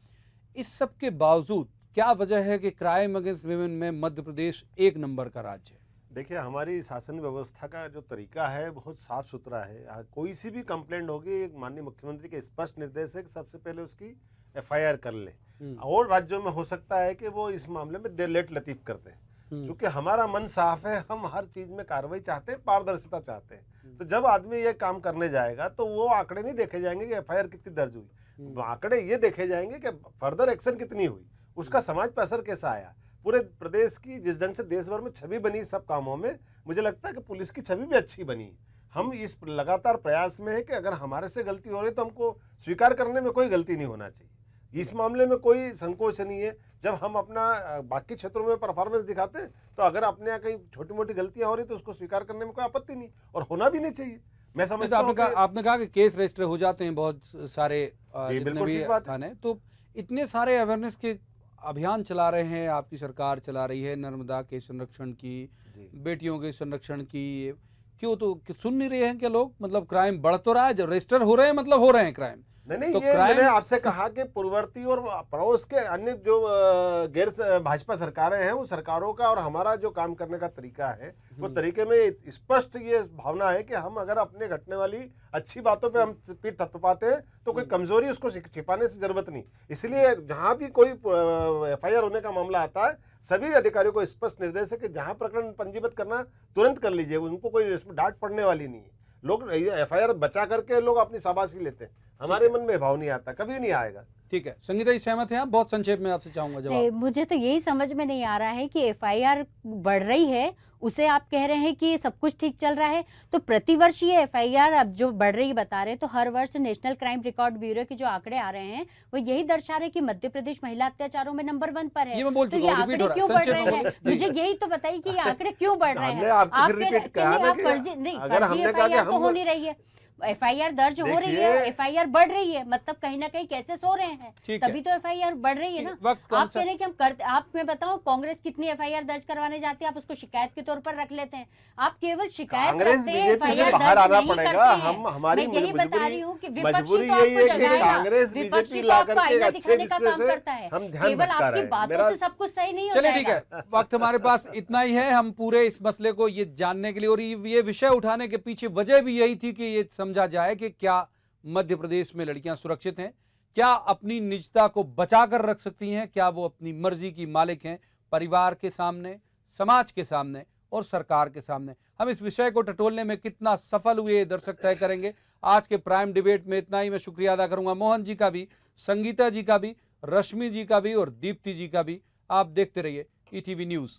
इस सब के बावजूद क्या वजह है कि क्राइम अगेंस्ट विमेन में मध्य प्रदेश 1 नंबर का राज्य है? देखिए, हमारी शासन व्यवस्था का जो तरीका है बहुत साफ सुथरा है। कोई सी भी कंप्लेंट होगी, माननीय मुख्यमंत्री के स्पष्ट निर्देश है कि सबसे पहले उसकी FIR कर ले। और राज्यों में हो सकता है कि वो इस मामले में देर लेट लतीफ करते हैं। क्योंकि हमारा मन साफ है, हम हर चीज में कार्रवाई चाहते हैं, पारदर्शिता चाहते हैं। तो जब आदमी ये काम करने जाएगा तो वो आंकड़े नहीं देखे जाएंगे कि एफआईआर कितनी दर्ज हुई, आंकड़े ये देखे जाएंगे कि फर्दर एक्शन कितनी हुई, उसका समाज पर असर कैसा आया, पूरे प्रदेश की जिस ढंग से देश भर में छवि बनी सब कामों में, मुझे लगता है कि पुलिस की छवि भी अच्छी बनी। हम इस लगातार प्रयास में है कि अगर हमारे से गलती हो रही तो हमको स्वीकार करने में कोई गलती नहीं होना चाहिए, इस मामले में कोई संकोच नहीं है। जब हम अपना बाकी क्षेत्रों में परफॉर्मेंस दिखाते हैं तो अगर अपने यहाँ कहीं छोटी मोटी गलतियां हो रही तो उसको स्वीकार करने में कोई आपत्ति नहीं और होना भी नहीं चाहिए। मैं समझता हूं आपने कहा कि केस रजिस्टर हो जाते हैं बहुत सारे जितने भी थाने, तो इतने सारे अवेयरनेस के अभियान चला रहे हैं, आपकी सरकार चला रही है, नर्मदा के संरक्षण की, बेटियों के संरक्षण की, क्यों तो सुन नहीं रहे हैं क्या लोग? मतलब क्राइम बढ़ तो रहा है, जो रजिस्टर हो रहे हैं मतलब हो रहे हैं क्राइम। नहीं तो ये मैंने आपसे कहा कि पूर्ववर्ती और पड़ोस के अन्य जो गैर भाजपा सरकारें हैं, वो सरकारों का और हमारा जो काम करने का तरीका है वो तरीके में स्पष्ट ये भावना है कि हम अगर अपने घटने वाली अच्छी बातों पे हम पीठ थपथपाते हैं तो कोई कमजोरी उसको छिपाने से जरूरत नहीं। इसलिए जहां भी कोई एफआईआर होने का मामला आता है सभी अधिकारियों को स्पष्ट निर्देश है कि जहां प्रकरण पंजीबद्ध करना तुरंत कर लीजिए, उनको कोई डांट पड़ने वाली नहीं है। लोग एफआईआर बचा करके लोग अपनी शाबाशी लेते हैं, हमारे मन में भाव नहीं आता, कभी नहीं आएगा। ठीक है, संगीता जी सहमत हैं आप? बहुत संक्षेप में आपसे चाहूंगा जवाब। मुझे तो यही समझ में नहीं आ रहा है कि एफआईआर बढ़ रही है, उसे आप कह रहे हैं कि सब कुछ ठीक चल रहा है, तो प्रतिवर्ष ये एफआईआर अब जो बढ़ रही बता रहे हैं, तो हर वर्ष नेशनल क्राइम रिकॉर्ड ब्यूरो के जो आंकड़े आ रहे हैं वो यही दर्शा रहे कि मध्य प्रदेश महिला अत्याचारों में नंबर 1 पर है। तो ये आंकड़े क्यों बढ़ रहे हैं? मुझे यही तो बताइए कि ये आंकड़े क्यों बढ़ रहे हैं? आप फर्जी एफआईआर तो हो नहीं रही है, एफआईआर दर्ज हो रही है, एफआईआर बढ़ रही है, मतलब कहीं ना कहीं केसेस हो रहे हैं, तभी तो एफआईआर बढ़ रही है ना। आप कह रहे हैं कि हम करते, आप मैं बताऊं कांग्रेस कितनी एफआईआर दर्ज करवाने जाती है, आप उसको शिकायत के तौर पर रख लेते हैं, आप केवल शिकायत करते हैं, एफआईआर दर्ज नहीं करते हैं। मैं यही बता रही हूँ कि विपक्षी को आपको जगाएगा, विपक्षी को आपको आईना दिखाने का काम करता है, केवल आपकी बातों से सब कुछ सही नहीं हो जाएगा। ठीक है, वक्त हमारे पास इतना ही है। हम पूरे इस मसले को ये जानने के लिए और ये विषय उठाने के पीछे वजह भी यही थी कि ये समझा जाए कि क्या मध्य प्रदेश में लड़कियां सुरक्षित हैं, क्या अपनी निजता को बचाकर रख सकती हैं, क्या वो अपनी मर्जी की मालिक हैं परिवार के सामने, समाज के सामने और सरकार के सामने। हम इस विषय को टटोलने में कितना सफल हुए दर्शक तय करेंगे। आज के प्राइम डिबेट में इतना ही। मैं शुक्रिया अदा करूंगा मोहन जी का भी, संगीता जी का भी, रश्मि जी का भी और दीप्ति जी का भी। आप देखते रहिए ईटीवी न्यूज़।